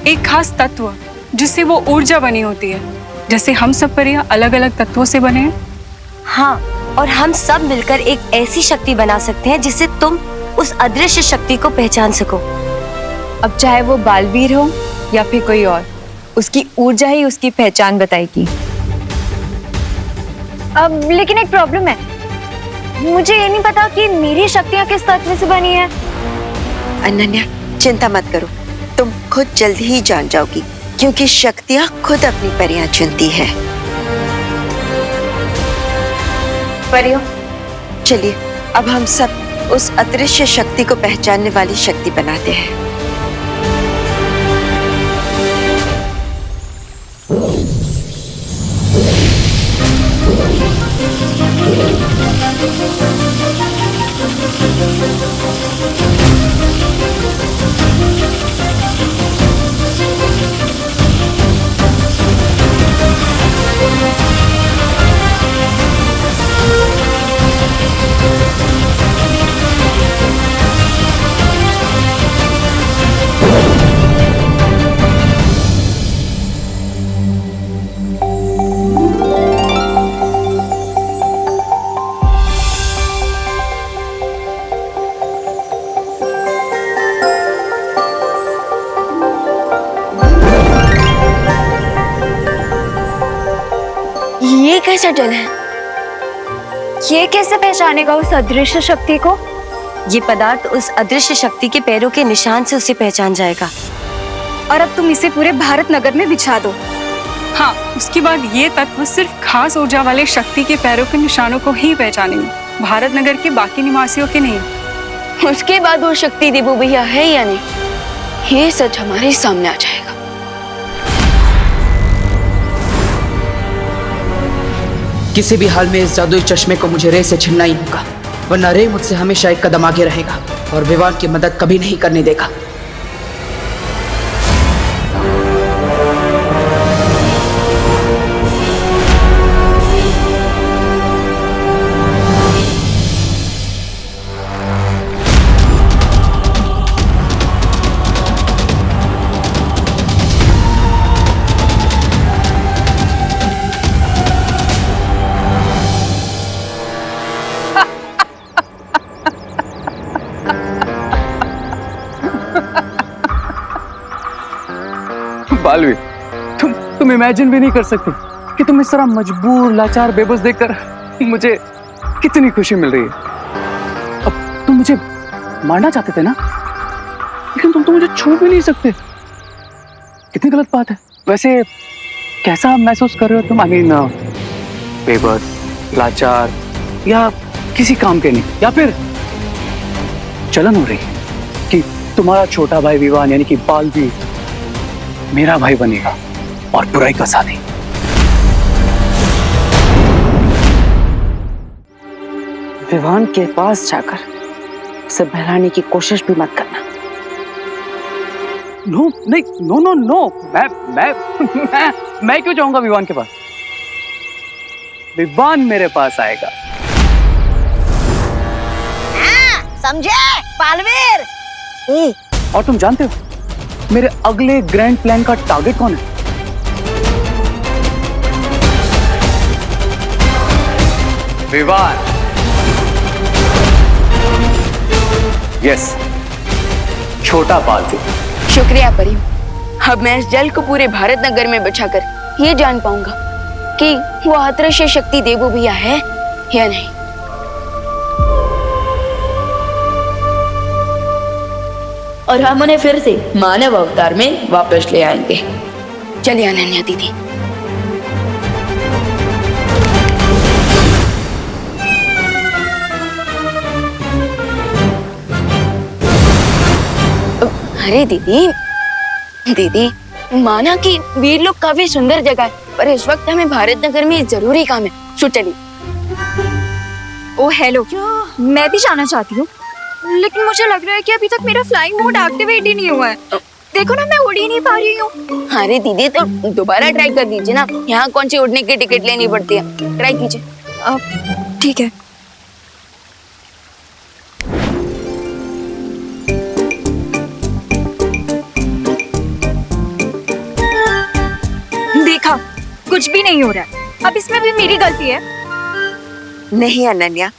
J: एक खास तत्व जिससे वो ऊर्जा बनी होती है, जैसे हम सब परियां अलग अलग तत्वों से बने हैं।
I: हाँ, और हम सब मिलकर एक ऐसी शक्ति बना सकते हैं जिससे तुम उस अदृश्य शक्ति को पहचान सको।
A: अब चाहे वो बालवीर हो या फिर कोई और, उसकी ऊर्जा ही उसकी पहचान बताएगी। अब लेकिन एक प्रॉब्लम है, मुझे ये नहीं पता कि मेरी शक्तियाँ किस तत्व से बनी है।
H: अनन्या, चिंता मत करो, तुम खुद जल्द ही जान जाओगी, क्योंकि शक्तियाँ खुद अपनी परियां चुनती है।
C: परियों,
H: चलिए अब हम सब उस अदृश्य शक्ति को पहचानने वाली शक्ति बनाते हैं।
C: ये कैसा जल है?
A: ये कैसे पहचानेगा उस अदृश्य शक्ति को?
I: ये पदार्थ उस अदृश्य शक्ति के पैरों के निशान से उसे पहचान जाएगा।
A: और अब तुम इसे पूरे भारत नगर में बिछा दो।
J: हाँ, उसके बाद ये तत्व सिर्फ खास ऊर्जा वाले शक्ति के पैरों के निशानों को ही पहचानेंगे, भारत नगर के बाकी निवासियों के नहीं।
C: उसके बाद वो शक्ति देबू भैया है या नहीं, ये सच हमारे सामने आ जाएगा।
L: किसी भी हाल में इस जादुई चश्मे को मुझे रे से छीनना ही होगा, वरना रे मुझसे हमेशा एक कदम आगे रहेगा और विवान की मदद कभी नहीं करने देगा।
F: बालवीर, तुम इमेजिन भी नहीं कर सकते कि तुम इस तरह मजबूर, लाचार, बेबस देखकर मुझे कितनी खुशी मिल रही है। अब तुम मुझे मारना चाहते थे ना, लेकिन तुम तो मुझे छू भी नहीं सकते। कितनी गलत बात है। वैसे कैसा महसूस कर रहे हो तुम? बेबस, लाचार, या किसी काम के नहीं, या फिर चलन हो रही है कि तुम्हारा छोटा भाई विवान यानी कि बालवीर मेरा भाई बनेगा और बुराई का साथी।
L: विवान के पास जाकर उसे बहलाने की कोशिश भी मत करना।
F: नो, नहीं, नो नो नो, मैं क्यों जाऊंगा विवान के पास? विवान मेरे पास आएगा।
D: समझे बालवीर?
F: और तुम जानते हो मेरे अगले ग्रैंड प्लान का टारगेट कौन है? विवान। यस, छोटा बालवीर।
C: शुक्रिया परियों, अब मैं इस जल को पूरे भारत नगर में बिछाकर ये जान पाऊंगा कि वो अदृश्य शक्ति देबू भैया है या नहीं।
M: और हम उन्हें फिर से मानव अवतार में वापस ले आएंगे।
C: चलिए अनन्या दीदी। अरे दीदी, दीदी माना कि वीर लोग काफी सुंदर जगह है, पर इस वक्त हमें भारत नगर में जरूरी काम है। सो चलिए।
A: ओ हेलो, मैं भी जाना चाहती हूँ, लेकिन मुझे लग रहा है कि अभी तक मेरा फ्लाइंग मोड एक्टिवेट ही नहीं हुआ है। देखो ना, मैं उड़ ही नहीं पा रही हूँ।
C: अरे दीदी, तो दोबारा ट्राई कर दीजिए ना। यहाँ कौन सी उड़ने की टिकट लेनी पड़ती है, ट्राई कीजिए।
A: ठीक है। देखा, कुछ भी नहीं हो रहा है। अब इसमें भी मेरी गलती है?
H: नहीं अनन्या,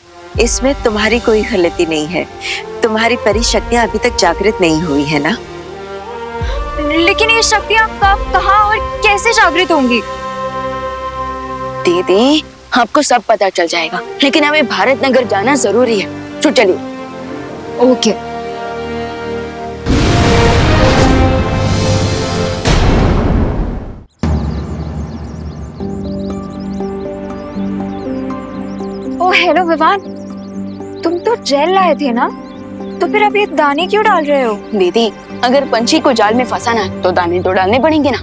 H: इसमें तुम्हारी कोई गलती नहीं है। तुम्हारी परी शक्तियाँ अभी तक जागृत नहीं हुई है ना।
A: लेकिन ये शक्तियाँ कब, कहाँ और कैसे जागृत होंगी?
C: दीदी, आपको सब पता चल जाएगा, लेकिन हमें भारत नगर जाना जरूरी है। तो चलिए।
A: ओके। ओ हेलो विवान, तुम तो जेल लाए थे ना, तो फिर अब ये दाने क्यों डाल रहे हो?
C: दीदी, अगर पंछी को जाल में फंसाना है तो दाने तो डालने पड़ेंगे ना।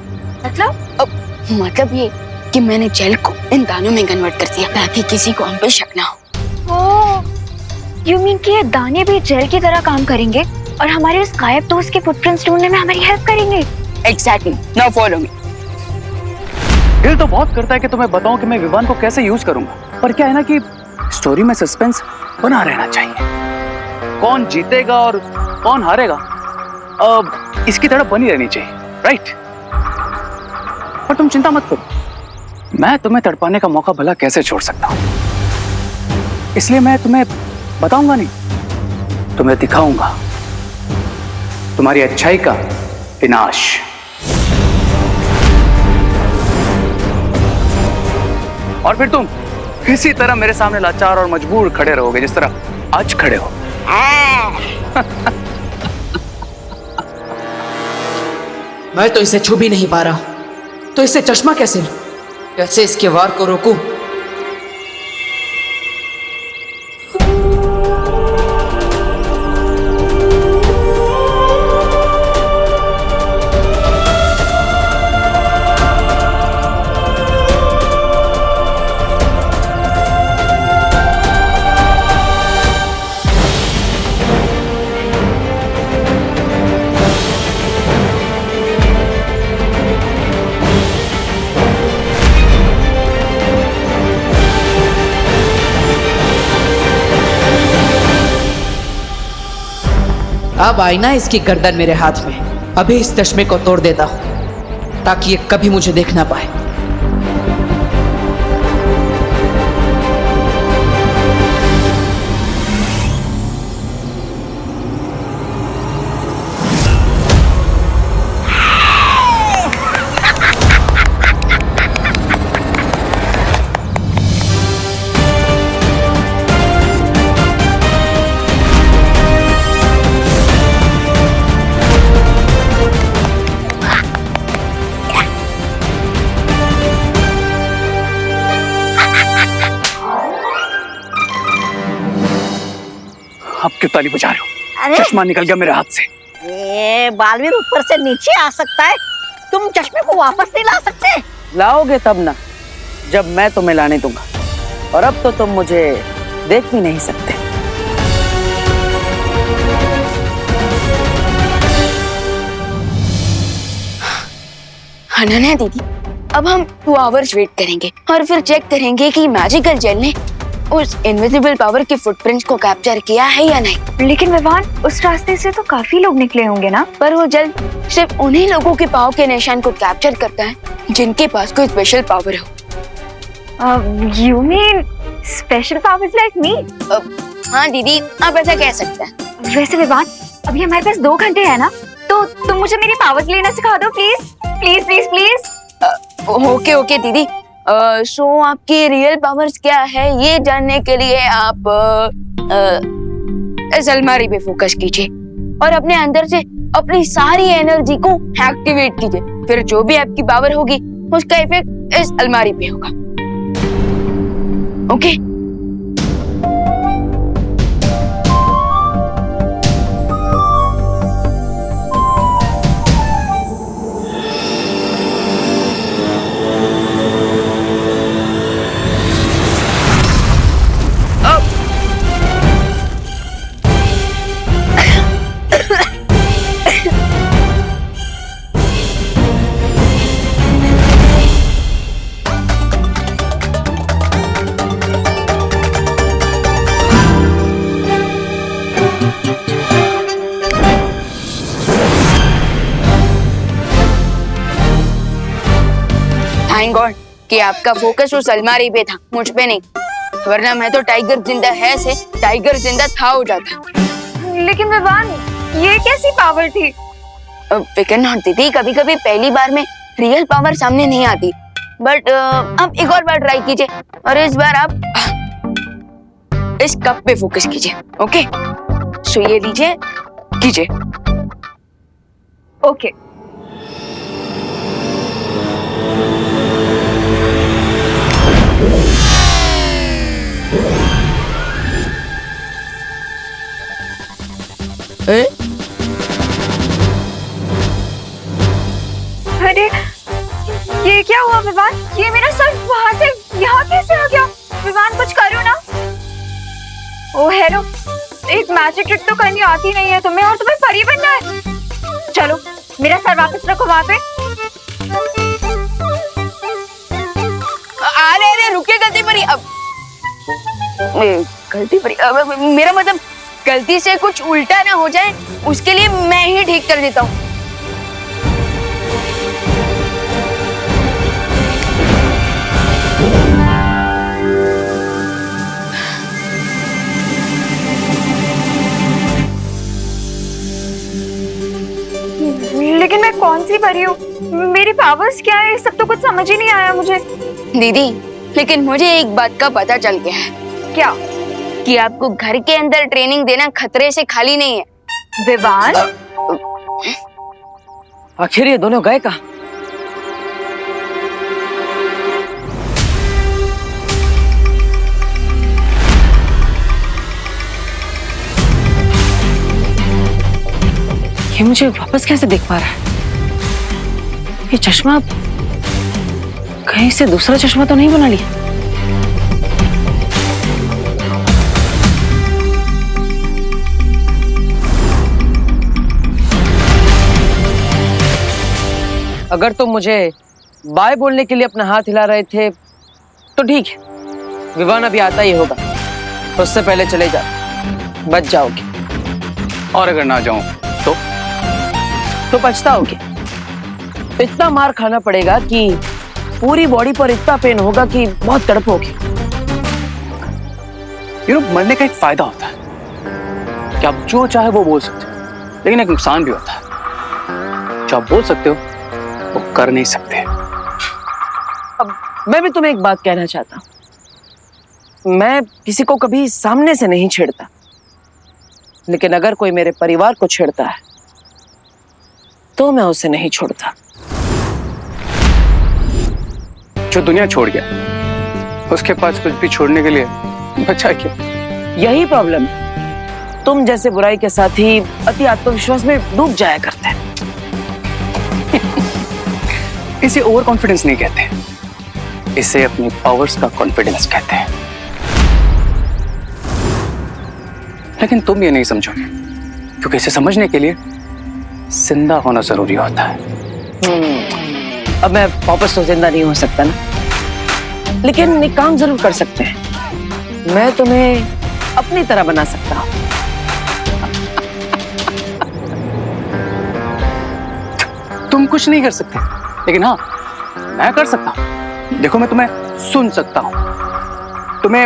C: मतलब ये कि मैंने जेल को इन दानों में कन्वर्ट कर दिया ताकि किसी को हम पे शक ना हो।
A: ओह, यू मीन कि ये दाने भी जेल की तरह काम करेंगे और हमारे उस गायब दोस्त के फुटप्रिंट्स ढूंढने में हमारी हेल्प करेंगे?
C: Exactly, now follow me.
F: दिल तो बहुत करता है कि तुम्हें बताऊं कि मैं विवान को कैसे यूज करूंगा, पर क्या है ना कि स्टोरी में सस्पेंस बना रहना चाहिए। कौन जीतेगा और कौन हारेगा, अब इसकी तरफ बनी रहनी चाहिए, राइट? पर तुम चिंता मत करो, मैं तुम्हें तड़पाने का मौका भला कैसे छोड़ सकता हूं। इसलिए मैं तुम्हें बताऊंगा नहीं, तुम्हें दिखाऊंगा तुम्हारी अच्छाई का विनाश। और फिर तुम इसी तरह मेरे सामने लाचार और मजबूर खड़े रहोगे जिस तरह आज खड़े हो।
L: मैं तो इसे छू भी नहीं पा रहा हूं, तो इसे चश्मा कैसे लूं? कैसे इसके वार को रोकूं? अब आई ना इसकी गर्दन मेरे हाथ में। अभी इस चश्मे को तोड़ देता हूं ताकि ये कभी मुझे देख ना पाए।
F: अब क्यों ताली बजा रहे हो?
D: अरे
F: चश्मा निकल गया मेरे हाथ से।
D: ये बालवीर ऊपर से नीचे आ सकता है, तुम चश्मे को वापस नहीं ला सकते?
B: लाओगे तब ना, जब मैं तुम्हें लाने दूंगा, और अब तो तुम मुझे देख भी नहीं सकते।
C: अनन्या दीदी, अब हम 2 आवर्स वेट करेंगे और फिर चेक करेंगे कि मैजिकल जेल ने उस इनविजिबल पावर के फुटप्रिंट्स को कैप्चर किया है या नहीं।
A: लेकिन विवान, उस रास्ते से तो काफी लोग निकले होंगे ना?
C: पर वो जेल सिर्फ उन्हीं लोगों के पाँव के निशान को कैप्चर करता है जिनके पास कोई स्पेशल पावर हो।
A: You mean special powers like me?
C: हाँ दीदी, आप ऐसा कह सकते हैं।
A: वैसे विवान, अभी हमारे पास 2 घंटे है ना, तो तुम मुझे मेरी पावर्स लेना सिखा दो please please please please.
C: Okay okay दीदी। सो आपकी रियल पावर्स क्या है ये जानने के लिए आप इस अलमारी पे फोकस कीजिए और अपने अंदर से अपनी सारी एनर्जी को एक्टिवेट कीजिए। फिर जो भी आपकी पावर होगी उसका इफेक्ट इस अलमारी पे होगा। ओके? गॉड कि आपका फोकस उस अलमारी पे था, मुझ पे नहीं, वरना मैं तो टाइगर जिंदा है से टाइगर जिंदा था हो जाता।
A: लेकिन विवान, ये कैसी पावर थी?
C: फिकर नॉट दीदी, कभी कभी पहली बार में रियल पावर सामने नहीं आती, बट आप एक और बार ट्राई कीजिए और इस बार आप इस कप पे फोकस कीजिए। ओके, सो ये लीजिए, कीजिए।
A: ओके। अरे ये क्या हुआ विवान? ये मेरा सर वहां से यहाँ कैसे आ गया? विवान कुछ करो ना। ओ हेलो, एक मैजिक ट्रिक तो करनी आती नहीं है तुम्हें, और तुम्हें परी बनना है। चलो मेरा सर वापस रखो वहां पे।
C: अरे अरे रुकिए, गलती परी। अब गलती परी, अब मेरा मतलब गलती से कुछ उल्टा ना हो जाए, उसके लिए मैं ही ठीक कर देता हूँ।
A: लेकिन मैं कौन सी परी हूँ? मेरी पावर्स क्या है? सब तो कुछ समझ ही नहीं आया मुझे।
C: दीदी, लेकिन मुझे एक बात का पता चल गया है।
A: क्या?
C: कि आपको घर के अंदर ट्रेनिंग देना खतरे से खाली नहीं है।
A: विवान,
B: आखिर ये दोनों गए कहाँ? ये मुझे वापस कैसे देख पा रहा है? ये चश्मा कहीं से दूसरा चश्मा तो नहीं बना लिया? अगर तुम मुझे बाय बोलने के लिए अपना हाथ हिला रहे थे तो ठीक है, विवान अभी आता ही होगा, उससे पहले चले जाओ, बच जाओगे।
F: और अगर ना जाऊं तो
B: पछताओगे। इतना मार खाना पड़ेगा कि पूरी बॉडी पर इतना पेन होगा कि बहुत तड़पोगे।
F: मरने का एक फायदा होता है कि आप जो चाहे वो बोल सकते हो, लेकिन एक नुकसान भी होता है। जो आप बोल सकते हो वो कर नहीं सकते।
B: अब मैं भी तुम्हें एक बात कहना चाहता हूं। मैं किसी को कभी सामने से नहीं छेड़ता, लेकिन अगर कोई मेरे परिवार को छेड़ता है तो मैं उसे नहीं छोड़ता।
F: जो दुनिया छोड़ गया उसके पास कुछ भी छोड़ने के लिए बचा क्या?
B: यही प्रॉब्लम है, तुम जैसे बुराई के साथ ही अति आत्मविश्वास में डूब जाया करते हैं।
F: इसे ओवर कॉन्फिडेंस नहीं कहते, इसे अपनी पावर्स का कॉन्फिडेंस कहते हैं। लेकिन तुम ये नहीं समझोगे, क्योंकि इसे समझने के लिए जिंदा होना जरूरी होता है।
B: अब मैं वापस तो जिंदा नहीं हो सकता ना, लेकिन एक काम जरूर कर सकते हैं, मैं तुम्हें अपनी तरह बना सकता हूं।
F: तुम कुछ नहीं कर सकते, लेकिन हाँ मैं कर सकता हूं। देखो, मैं तुम्हें सुन सकता हूं, तुम्हें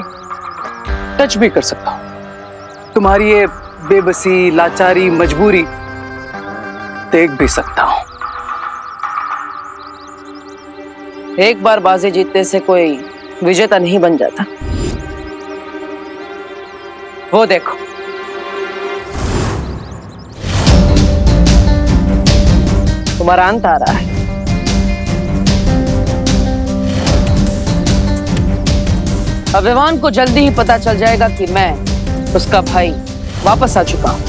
F: टच भी कर सकता हूं, तुम्हारी ये बेबसी, लाचारी, मजबूरी देख भी सकता हूं।
B: एक बार बाजी जीतने से कोई विजेता नहीं बन जाता। वो देखो, तुम्हारा अंत आ रहा है। अब विवान को जल्दी ही पता चल जाएगा कि मैं उसका भाई वापस आ चुका हूं,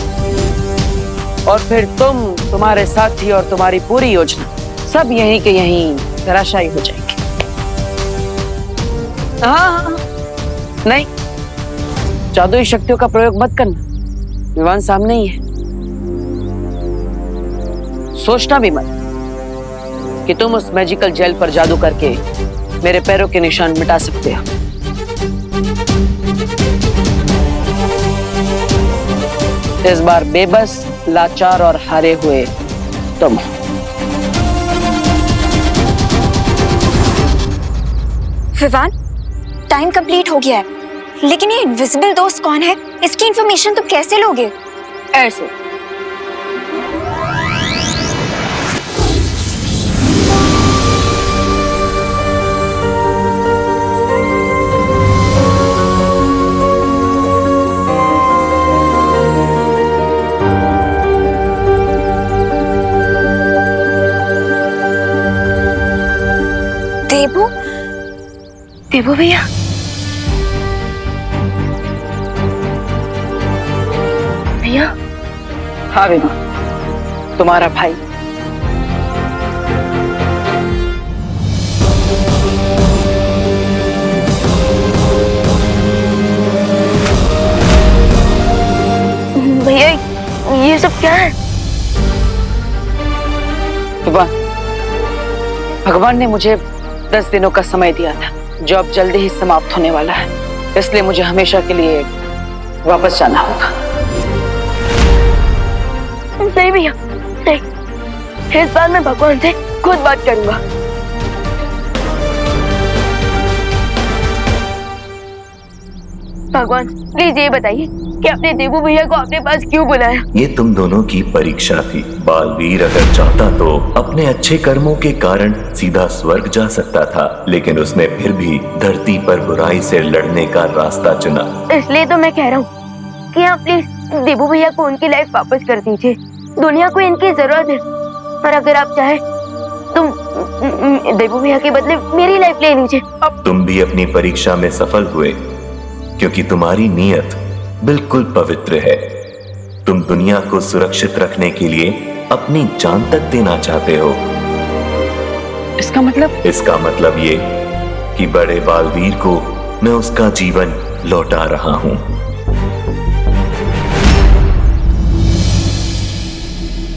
B: और फिर तुम, तुम्हारे साथी और तुम्हारी पूरी योजना सब यहीं के यहीं धराशायी हो जाएंगे। हाँ, नहीं, जादुई शक्तियों का प्रयोग मत करना, विवान सामने ही है। सोचना भी मत कि तुम उस मैजिकल जेल पर जादू करके मेरे पैरों के निशान मिटा सकते हो। इस बार बेबस, लाचार और हारे हुए तुम।
A: विवान, टाइम कंप्लीट हो गया है, लेकिन ये इनविजिबल दोस्त कौन है, इसकी इंफॉर्मेशन तुम कैसे लोगे?
C: ऐसे
A: देबू,
C: देबू भैया, भैया।
L: हाँ विमा, तुम्हारा भाई।
C: भैया ये सब क्या है?
L: विमा, भगवान ने मुझे 10 दिनों का समय दिया था, जो अब जल्दी ही समाप्त होने वाला है, इसलिए मुझे हमेशा के लिए वापस जाना होगा।
C: नहीं भैया, नहीं, इस बार मैं भगवान से खुद बात करूंगा। भगवान प्लीज ये बताइए कि आपने देबू भैया को अपने पास क्यों बुलाया?
N: ये तुम दोनों की परीक्षा थी। बालवीर अगर चाहता तो अपने अच्छे कर्मों के कारण सीधा स्वर्ग जा सकता था, लेकिन उसने फिर भी धरती पर बुराई से लड़ने का रास्ता चुना।
C: इसलिए तो मैं कह रहा हूँ कि आप प्लीज देबू भैया को उनकी लाइफ वापस कर दीजिए। दुनिया को इनकी जरूरत है, और अगर आप चाहे तुम देबू भैया के बदले मेरी लाइफ ले लीजिए।
N: तुम भी अपनी परीक्षा में सफल हुए, क्योंकि तुम्हारी नीयत बिल्कुल पवित्र है। तुम दुनिया को सुरक्षित रखने के लिए अपनी जान तक देना चाहते हो।
L: इसका मतलब?
N: इसका मतलब ये कि बड़े बालवीर को मैं उसका जीवन लौटा रहा हूँ।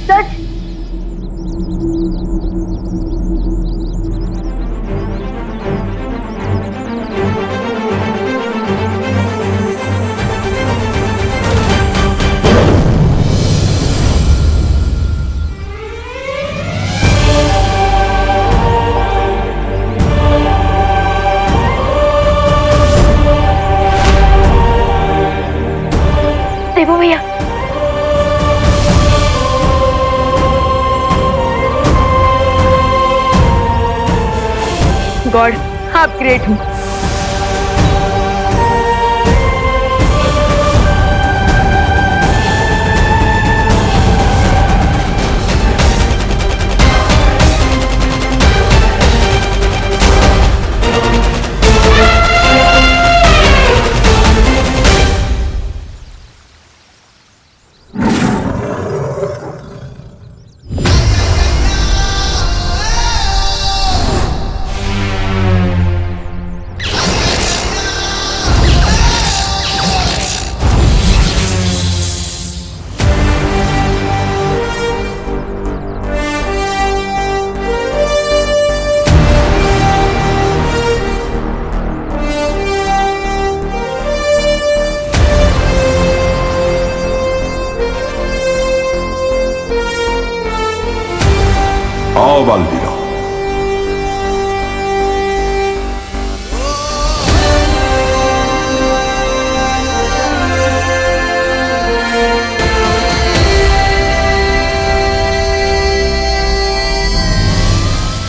C: सच? देबू भैया, गॉड आप ग्रेट हो।
E: आओ बालवीरा।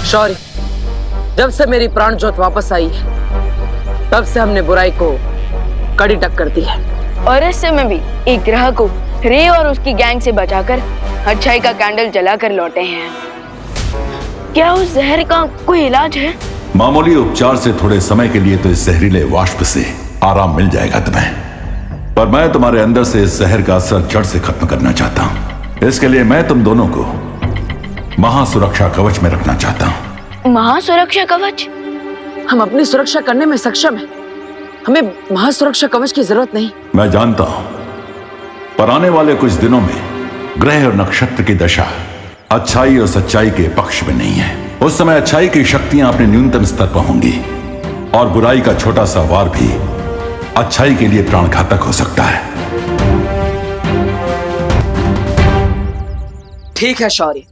L: शौर्य, जब से मेरी प्राण ज्योत वापस आई है, तब से हमने बुराई को कड़ी टक्कर दी है।
C: और इस समय भी एक ग्रह को रे और उसकी गैंग से बचाकर अच्छाई का कैंडल जलाकर लौटे हैं। क्या उस जहर का कोई इलाज है?
E: मामूली उपचार से थोड़े समय के लिए तो इस जहरीले वाष्प से आराम मिल जाएगा तुम्हें, पर मैं तुम्हारे अंदर से इस जहर का असर जड़ से खत्म करना चाहता हूँ। इसके लिए मैं तुम दोनों को महासुरक्षा कवच में रखना चाहता हूँ।
C: महासुरक्षा कवच?
L: हम अपनी सुरक्षा करने में सक्षम हैं। हमें महासुरक्षा कवच की जरूरत नहीं।
E: मैं जानता हूं, पर आने वाले कुछ दिनों में ग्रह और नक्षत्र की दशा अच्छाई और सच्चाई के पक्ष में नहीं है। उस समय अच्छाई की शक्तियां अपने न्यूनतम स्तर पर होंगी और बुराई का छोटा सा वार भी अच्छाई के लिए प्राणघातक हो सकता है।
L: ठीक है शौर्य,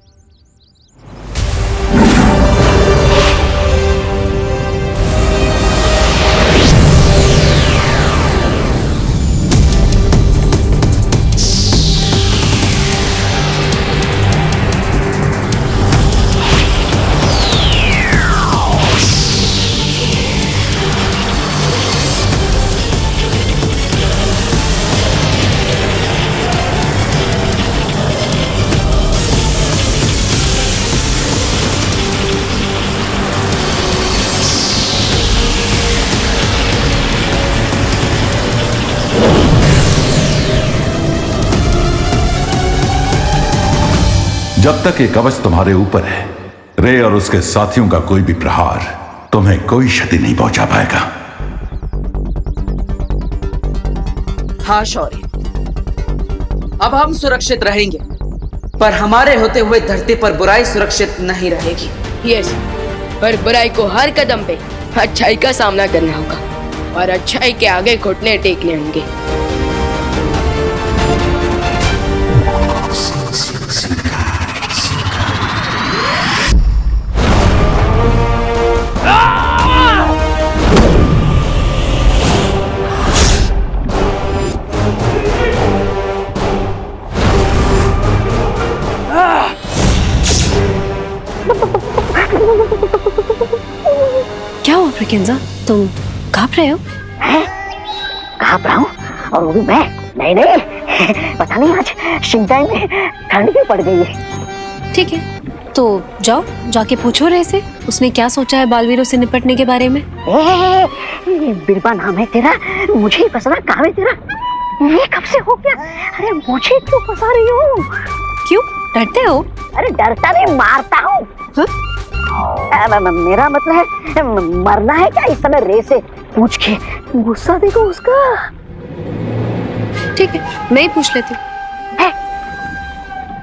E: जब तक ये कवच तुम्हारे ऊपर है, रे और उसके साथियों का कोई भी प्रहार तुम्हें कोई क्षति नहीं पहुंचा पाएगा।
L: हाँ शौर्य, अब हम सुरक्षित रहेंगे, पर हमारे होते हुए धरती पर बुराई सुरक्षित नहीं रहेगी।
C: यस, पर बुराई को हर कदम पे अच्छाई का सामना करना होगा और अच्छाई के आगे घुटने टेकने होंगे।
I: क्या हुआ प्रकेंजा, तुम कांप रहे हो?
D: कांप रहा हूँ, और वो भी मैं? नहीं पता नहीं आज शिंटाई में ठंड क्यों पड़ गई है।
I: ठीक है, तो जाओ जाके पूछो रे से, उसने क्या सोचा है बालवीरों से निपटने के बारे में।
D: बिरबा नाम है तेरा, मुझे ही फंसना काम है तेरा। ये कब से हो गया? अरे मुझे क्यों फंसा रही हो?
I: क्यों डरते हो?
D: अरे डरता नहीं, मारता हूँ। मेरा मतलब है मरना है क्या इस समय? रे से पूछ के गुस्सा देखो उसका।
I: ठीक है, मैं ही पूछ लेती हूँ।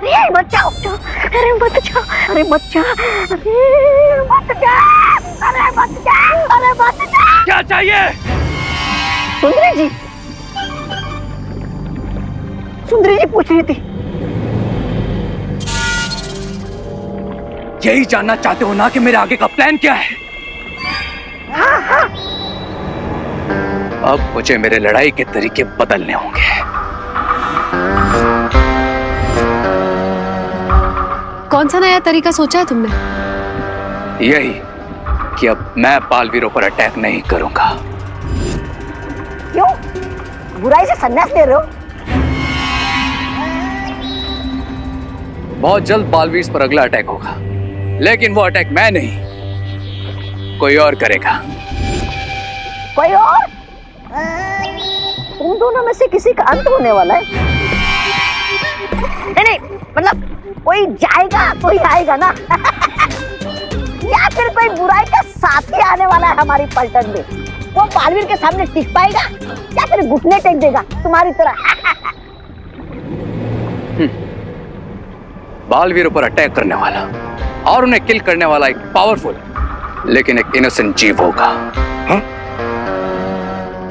D: अरे मत जाओ, अरे मत जाओ, अरे मत जाओ, अरे मत जाओ, अरे मत जाओ, अरे मत जाओ।
G: क्या चाहिए?
D: सुंदरी जी, सुंदरी जी पूछ रही थी।
G: यही जानना चाहते हो ना कि मेरे आगे का प्लान क्या है?
D: हाँ।
F: अब मुझे मेरे लड़ाई के तरीके बदलने होंगे।
I: कौन सा नया तरीका सोचा है तुमने?
F: यही कि अब मैं बालवीरों पर अटैक नहीं करूंगा।
D: क्यों? बुराई से संन्यास ले रहे हो?
F: बहुत जल्द बालवीर पर अगला अटैक होगा, लेकिन वो अटैक मैं नहीं, कोई और करेगा।
D: कोई और? तुम दोनों में से किसी का अंत होने वाला है। नहीं, मतलब कोई जाएगा कोई आएगा ना। या फिर कोई बुराई का साथी आने वाला है हमारी पलटन में। वो बालवीर के सामने टिक पाएगा या फिर घुटने टेक देगा तुम्हारी तरह।
F: बालवीरों पर अटैक करने वाला और उन्हें किल करने वाला एक पावरफुल लेकिन एक इनोसेंट जीव होगा।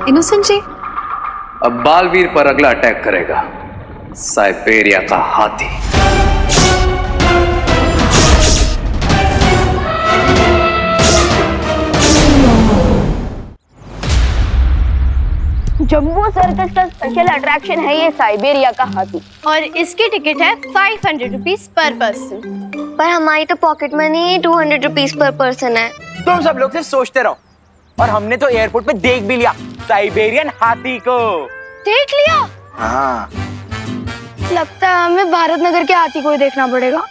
I: इनोसेंट जीव?
F: अब बालवीर पर अगला अटैक करेगा साइबेरिया का हाथी।
C: जम्बो सर्कस का स्पेशल अट्रैक्शन है ये साइबेरिया का हाथी,
O: और इसकी टिकट है 500 रुपीज पर पर्सन।
I: पर हमारी तो pocket money 200 rupees per person है।
G: तुम सब लोग सिर्फ सोचते रहो, और हमने तो एयरपोर्ट पे देख भी लिया साइबेरियन हाथी को।
O: देख लिया?
G: हाँ।
O: लगता है हमें भारत नगर के हाथी को ही देखना पड़ेगा।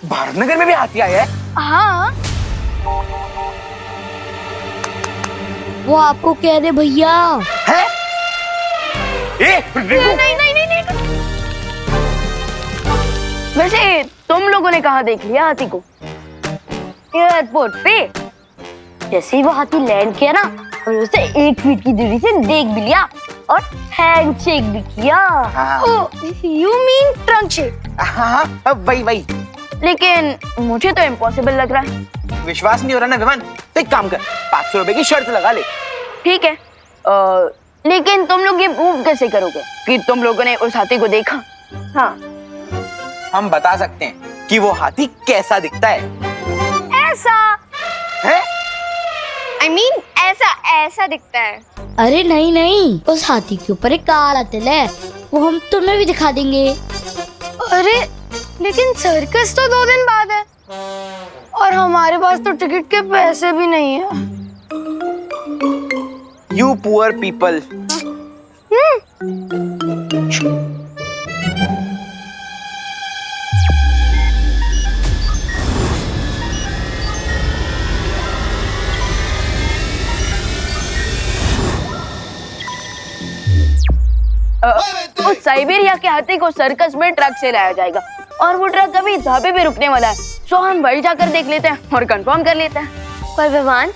G: भारत नगर में भी हाथी आया है?
O: हाँ, वो आपको कह दे भैया।
G: है?
O: नहीं।
C: वैसे तुम लोगों ने कहाँ देख लिया हाथी को?
O: एयरपोर्ट पे। जैसे ही वो हाथी लैंड किया ना, हमने उसे 1 फीट की दूरी से देख भी लिया और हैंडशेक भी किया। You mean trunk shake?
G: हाँ, वही।
C: लेकिन मुझे तो इम्पॉसिबल लग रहा है।
G: विश्वास नहीं हो रहा ना विमान, तो एक काम कर, 500 रुपए की शर्त लगा ले।
C: ठीक है, लेकिन तुम लोग ये प्रूव कैसे करोगे कि तुम लोगों ने उस हाथी को देखा?
O: हाँ,
G: हम बता सकते हैं कि वो हाथी कैसा दिखता है।
O: ऐसा
G: है?
O: I mean, ऐसा दिखता है। अरे नहीं, उस हाथी के ऊपर एक काला तिल है, वो हम तुम्हें भी दिखा देंगे। अरे लेकिन सर्कस तो 2 दिन बाद है और हमारे पास तो टिकट के पैसे भी नहीं है।
G: You poor people.
C: उस साइबेरिया के हाथी को सर्कस में ट्रक से लाया जाएगा और वो ट्रक अभी ढाबे पे रुकने वाला है, सो हम वही जाकर देख लेते हैं और कंफर्म कर लेते हैं।
O: पर विवान,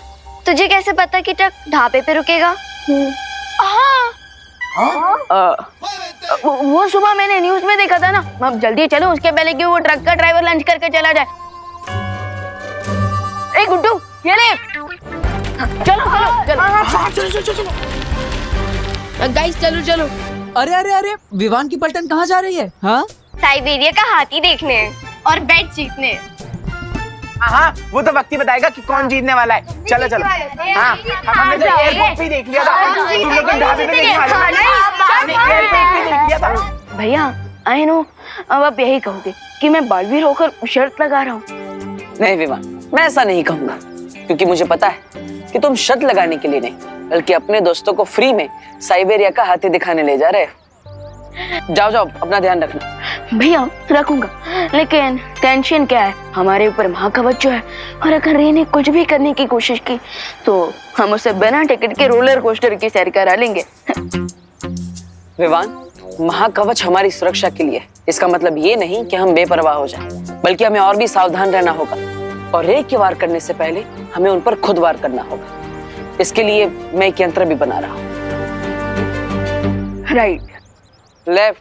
O: तुझे कैसे पता कि ट्रक ढाबे पे रुकेगा?
C: वो सुबह मैंने न्यूज में देखा था ना। अब जल्दी चलो, उसके पहले कि वो ट्रक का ड्राइवर लंच करके चला जाए। ए गुड्डू, ये ले। चलो चलो चलो।
L: गाइस चलो चलो। अरे अरे अरे, विवान की पलटन कहाँ जा रही है? हाँ,
O: साइबेरिया का हाथी देखने और बैट जीतने।
G: हाँ, वो तो वक्त ही बताएगा कि कौन जीतने वाला है। चलो चलो। हाँ, हमने तो एयरपोर्ट पे देख लिया था। तुम लोग ढाबे पे देखने वाले देख लिया था।
C: भैया आई नो, अब आप यही कहोगे कि मैं बालवीर होकर शर्त लगा रहा हूँ।
L: नहीं विवान, मैं ऐसा नहीं कहूँगा, क्योंकि मुझे पता है कि तुम शर्त लगाने के लिए नहीं, बल्कि अपने दोस्तों को फ्री में साइबेरिया का हाथी दिखाने ले जा रहे हो। जाओ जाओ, अपना ध्यान रखना।
C: भैया रखूंगा, लेकिन टेंशन क्या है, हमारे ऊपर महाकवच जो है, और अगर रे ने कुछ भी करने की कोशिश की तो हम उसे बिना टिकट के रोलर कोस्टर की सैर करा लेंगे।
L: विवान, महाकवच हमारी सुरक्षा के लिए, इसका मतलब ये नहीं कि हम बेपरवाह हो जाएं, बल्कि हमें और भी सावधान रहना होगा, और रे के वार करने से पहले हमें उन पर खुद वार करना होगा। इसके लिए मैं एक यंत्र भी बना रहा हूँ।
C: Right,
L: left.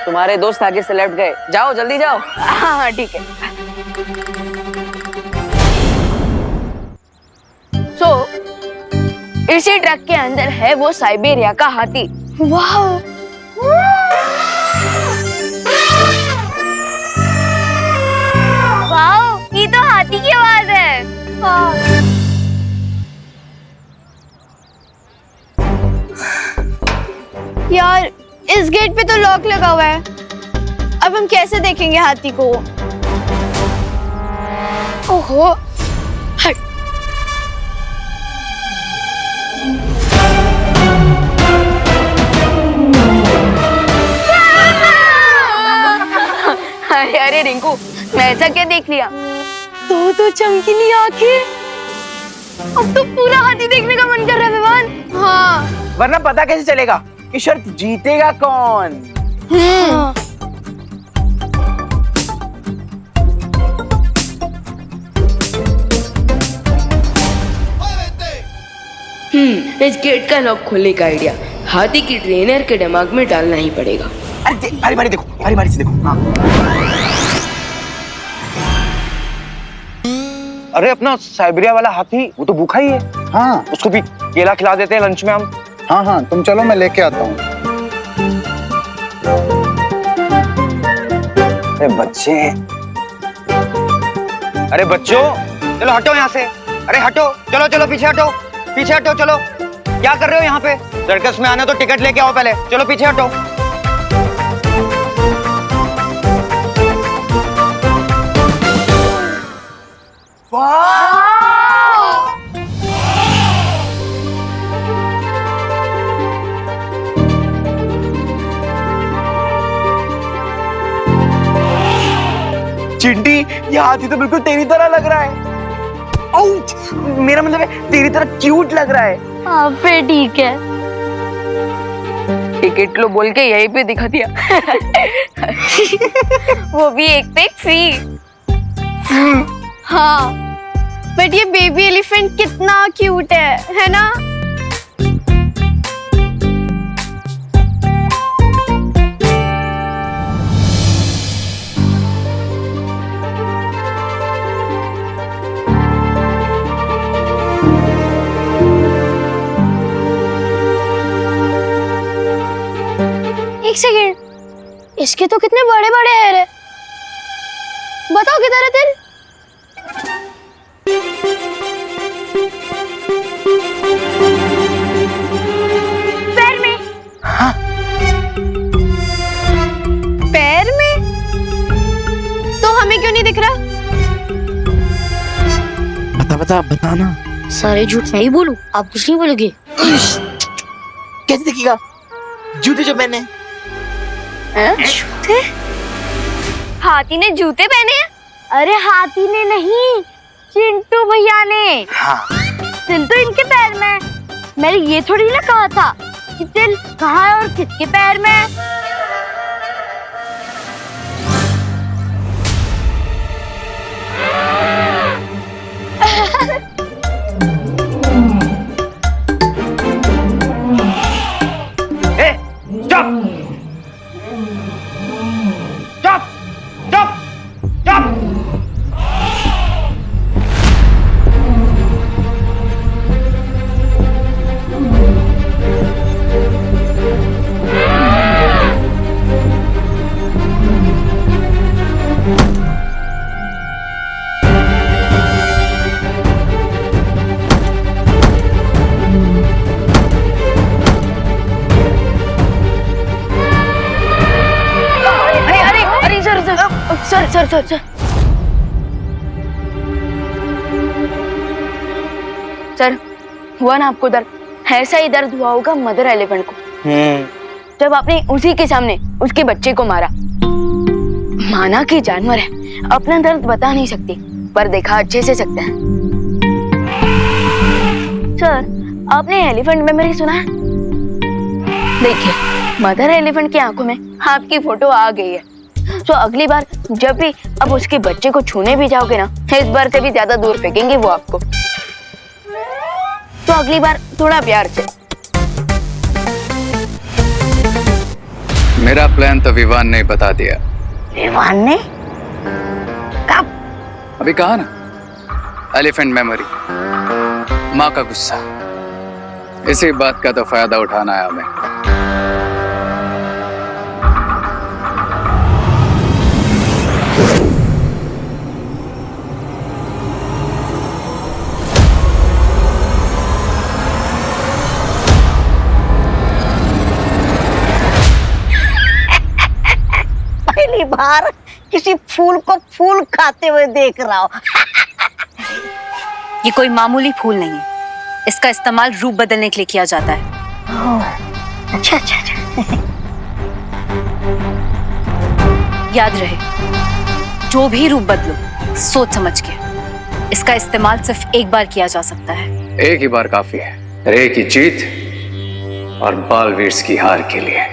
L: तुम्हारे दोस्त आगे से लेफ्ट गए, जाओ जल्दी जाओ।
C: हाँ ठीक है। सो इसी ट्रक के अंदर है वो साइबेरिया का हाथी। वाह,
O: वाओ, ये तो हाथी की आवाज है।
P: यार, इस गेट पे तो लॉक लगा हुआ है, अब हम कैसे देखेंगे हाथी को? ओहो, हट।
C: अरे अरे रिंकू, मैं ऐसा क्या देख लिया?
P: तो चमकीली आंखें, अब तो पूरा हाथी देखने का मन कर रहा है विवान। हाँ,
G: वरना पता कैसे चलेगा कि शर्त जीतेगा कौन?
Q: इस गेट का लॉक खोलने का आइडिया हाथी की ट्रेनर के दिमाग में डालना ही पड़ेगा।
G: अरे बारी बारी देखो, बारी बारी से देखो। हाँ। अरे अपना साइबेरिया वाला हाथी, वो तो भूखा ही है।
R: हाँ,
G: उसको भी केला खिला देते हैं लंच में हम।
R: हाँ हाँ, तुम चलो, मैं लेके आता हूँ।
G: अरे बच्चे, अरे बच्चों, चलो हटो यहाँ से। अरे हटो, चलो चलो पीछे हटो, पीछे हटो। चलो, क्या कर रहे हो यहाँ पे? सर्कस में आना तो टिकट लेके आओ पहले। चलो पीछे हटो। चिंटी, ये हाथी तो बिल्कुल तेरी तरह लग रहा है। आउच! मेरा मतलब है तेरी तरह क्यूट लग रहा है।
O: हाँ फिर ठीक है।
C: टिकट लो बोल के यहीं पे दिखा दिया।
O: वो भी एक पे एक फ्री।
P: हाँ, बट ये बेबी एलिफेंट कितना क्यूट है ना? एक सेकेंड, इसके तो कितने बड़े बड़े हेयर है। बताओ किधर है तेरे? पैर में।
G: हाँ?
P: पैर में? तो हमें क्यों नहीं दिख रहा?
G: बताना।
O: सारे झूठ नहीं बोलूं, आप कुछ नहीं बोलोगे।
G: कैसे दिखेगा? जूते जो पहने।
O: जूते? हाथी ने जूते पहने हैं? अरे हाथी ने नहीं, चिंटू भैया ने।
G: हाँ।
O: तिल तो इनके पैर में है। मैंने ये थोड़ी ना कहा था कि तिल कहाँ है और किसके पैर में है।
C: सर सर हुआ ना आपको दर्द? ऐसा ही दर्द हुआ होगा मदर एलिफेंट को जब आपने उसी के सामने उसके बच्चे को मारा। माना कि जानवर है, अपना दर्द बता नहीं सकती, पर देखा अच्छे से सकते हैं। सर आपने एलिफेंट मेमोरी सुना है? देखिए मदर एलिफेंट की आंखों में आपकी फोटो आ गई है, तो अगली बार जब भी अब उसके बच्चे को छूने भी जाओगे ना, इस बार से भी ज्यादा दूर फेंकेंगे वो आपको। तो अगली बार थोड़ा प्यार से।
F: मेरा प्लान तो विवान ने बता दिया।
D: विवान ने? कब?
F: अभी कहा ना, एलिफेंट मेमोरी, माँ का गुस्सा, इसी बात का तो फायदा उठाना है हमें।
D: पहली बार किसी फूल को फूल खाते हुए देख रहा हूँ।
I: ये कोई मामूली फूल नहीं है, इसका इस्तेमाल रूप बदलने के लिए किया जाता है।
D: अच्छा अच्छा अच्छा।
I: याद रहे, जो भी रूप बदलो सोच समझ के। इसका इस्तेमाल सिर्फ एक बार किया जा सकता है।
F: एक ही बार काफी है, रे की जीत और बालवीर की हार के लिए।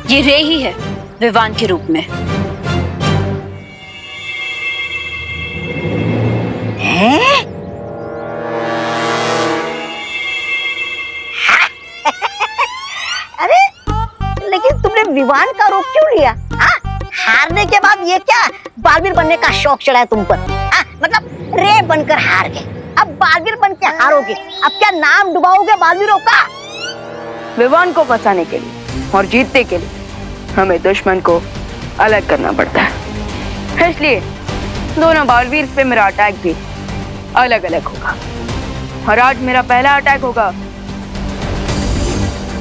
I: ये रे ही है विवान के रूप में।
D: हैं? अरे लेकिन तुमने विवान का रूप क्यों लिया? हारने के बाद ये क्या बालवीर बनने का शौक चढ़ा है तुम पर? मतलब रे बनकर हार गए, अब बालवीर बन के हारोगे। अब क्या नाम डुबाओगे बालवीरों का?
C: विवान को फंसाने के लिए और जीतने के लिए हमें दुश्मन को अलग करना पड़ता है, इसलिए दोनों बालवीर पे मेरा अटैक भी अलग अलग होगा। और आज मेरा पहला अटैक होगा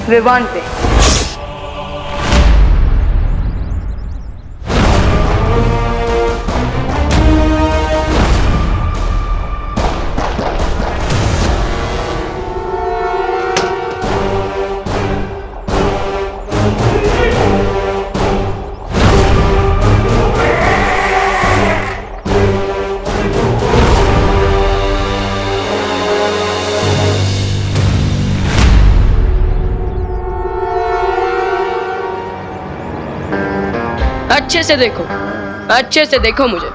C: विवान पे।
Q: अच्छे से देखो मुझे।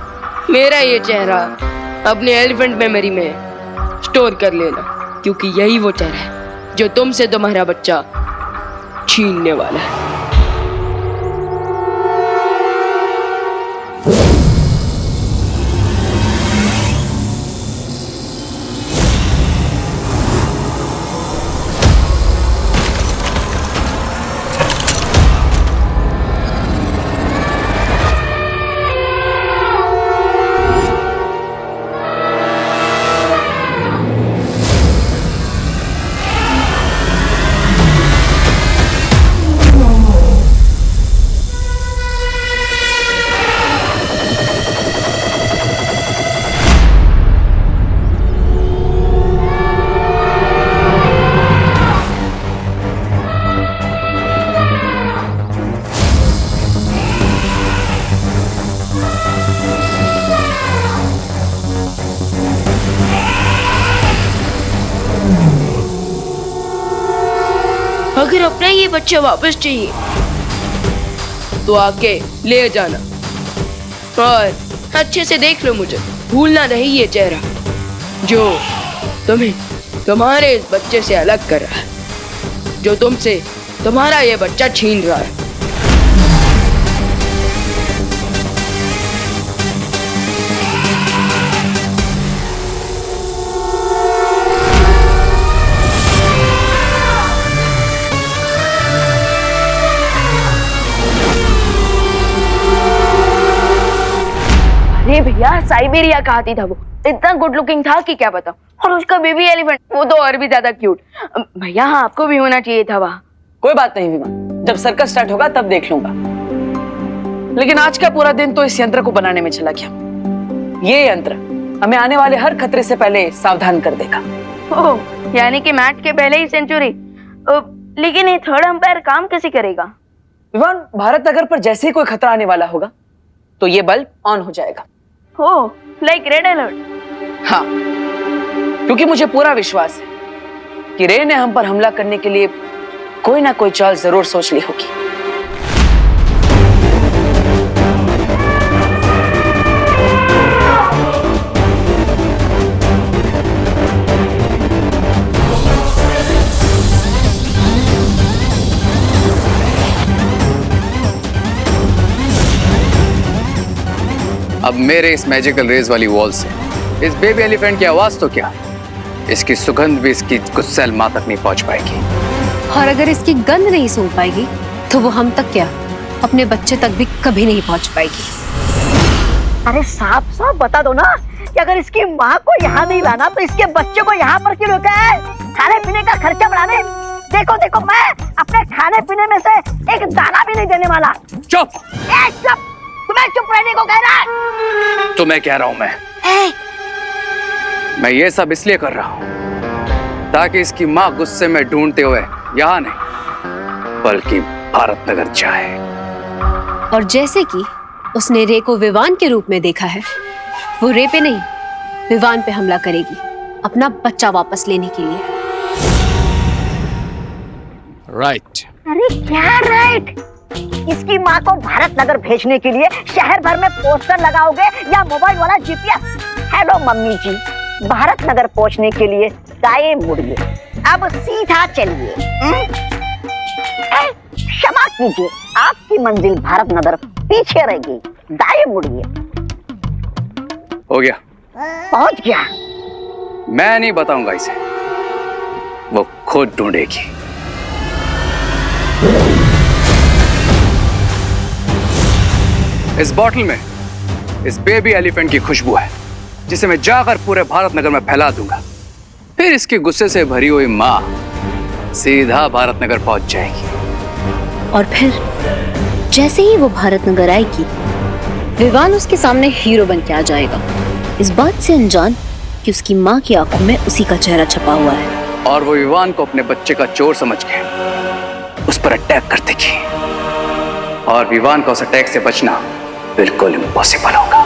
Q: मेरा ये चेहरा अपने एलिफेंट मेमोरी में स्टोर कर लेना, क्योंकि यही वो चेहरा है जो तुमसे तुम्हारा बच्चा छीनने वाला है। अगर अपना ये बच्चा वापस चाहिए तो आके ले जाना, और अच्छे से देख लो मुझे, भूलना नहीं ये चेहरा जो तुम्हें तुम्हारे इस बच्चे से अलग कर रहा है, जो तुमसे तुम्हारा ये बच्चा छीन रहा है। अरे भैया, साइबेरिया का हाथी था वो, इतना गुड लुकिंग था कि क्या पता, और उसका बेबी एलिफेंट वो तो और भी ज्यादा क्यूट। भैया हाँ, आपको भी होना चाहिए था वहाँ।
L: कोई बात नहीं विमान, जब सर्कस स्टार्ट होगा तब देख लूंगा। लेकिन आज का पूरा दिन तो इस यंत्र को बनाने में चला गया। ये यंत्र हमें आने वाले हर खतरे से पहले सावधान कर देगा।
C: ओह, यानी कि मैच के पहले ही सेंचुरी। लेकिन ये थर्ड अंपायर काम कैसे करेगा?
L: विमान, भारत नगर पर जैसे ही कोई खतरा आने वाला होगा तो ये बल्ब ऑन हो जाएगा।
C: ओह, लाइक रेड अलर्ट।
L: हाँ, क्योंकि मुझे पूरा विश्वास है कि रे ने हम पर हमला करने के लिए कोई ना कोई चाल जरूर सोच ली होगी।
F: अब मेरे इस मैजिकल रेज वाली वॉल से इस बेबी एलिफेंट की आवाज तो क्या, इसकी सुगंध भी इसकी गुस्सैल माँ तक नहीं पहुंच पाएगी।
I: और अगर इसकी गंध नहीं सूंघ पाएगी तो वो हम तक क्या, अपने बच्चे तक भी कभी नहीं पहुंच पाएगी।
D: अरे साफ साफ बता दो ना कि अगर इसकी माँ को यहाँ नहीं लाना तो इसके बच्चे को यहाँ पर क्यों रोका है? खाने पीने का खर्चा बढ़ाने। देखो देखो, मैं अपने खाने पीने में से एक दाना भी नहीं देने वाला।
F: चुप!
D: चुप! तुम्हें चुप रहने को कह रहा है?
F: तो मैं कह रहा हूं मैं ये सब इसलिए कर रहा हूं ताकि इसकी माँ गुस्से में ढूंढते हुए यहाँ नहीं बल्कि भारत नगर जाए।
I: और जैसे कि उसने रे को विवान के रूप में देखा है, वो रे पे नहीं विवान पे हमला करेगी अपना बच्चा वापस लेने के लिए।
F: राइट।
D: अरे क्या राइट? इसकी माँ को भारत नगर भेजने के लिए शहर भर में पोस्टर लगाओगे या मोबाइल वाला जीपीएस? हेलो मम्मी जी, भारत नगर पहुंचने के लिए दाएं मुड़िए, अब सीधा चलिए। क्षमा कीजिए, आपकी मंजिल भारत नगर पीछे रहेगी, दाएं मुड़िए।
F: हो गया?
D: पहुंच गया।
F: मैं नहीं बताऊंगा इसे, वो खुद ढूंढेगी। इस बॉटल में इस बेबी एलिफेंट की खुशबू है जिसे मैं जाकर पूरे भारत नगर में फैला दूंगा। फिर इसके गुस्से से भरी हुई माँ सीधा भारत नगर पहुंच जाएगी।
I: और फिर जैसे ही वो भारत नगर आएगी, विवान उसके सामने हीरो बन के आ जाएगा, इस बात से अनजान कि उसकी माँ की आंखों में उसी का चेहरा छपा हुआ है।
F: और वो विवान को अपने बच्चे का चोर समझ के उस पर अटैक कर देगी, और विवान का उस अटैक से बचना बिल्कुल इम्पॉसिबल होगा।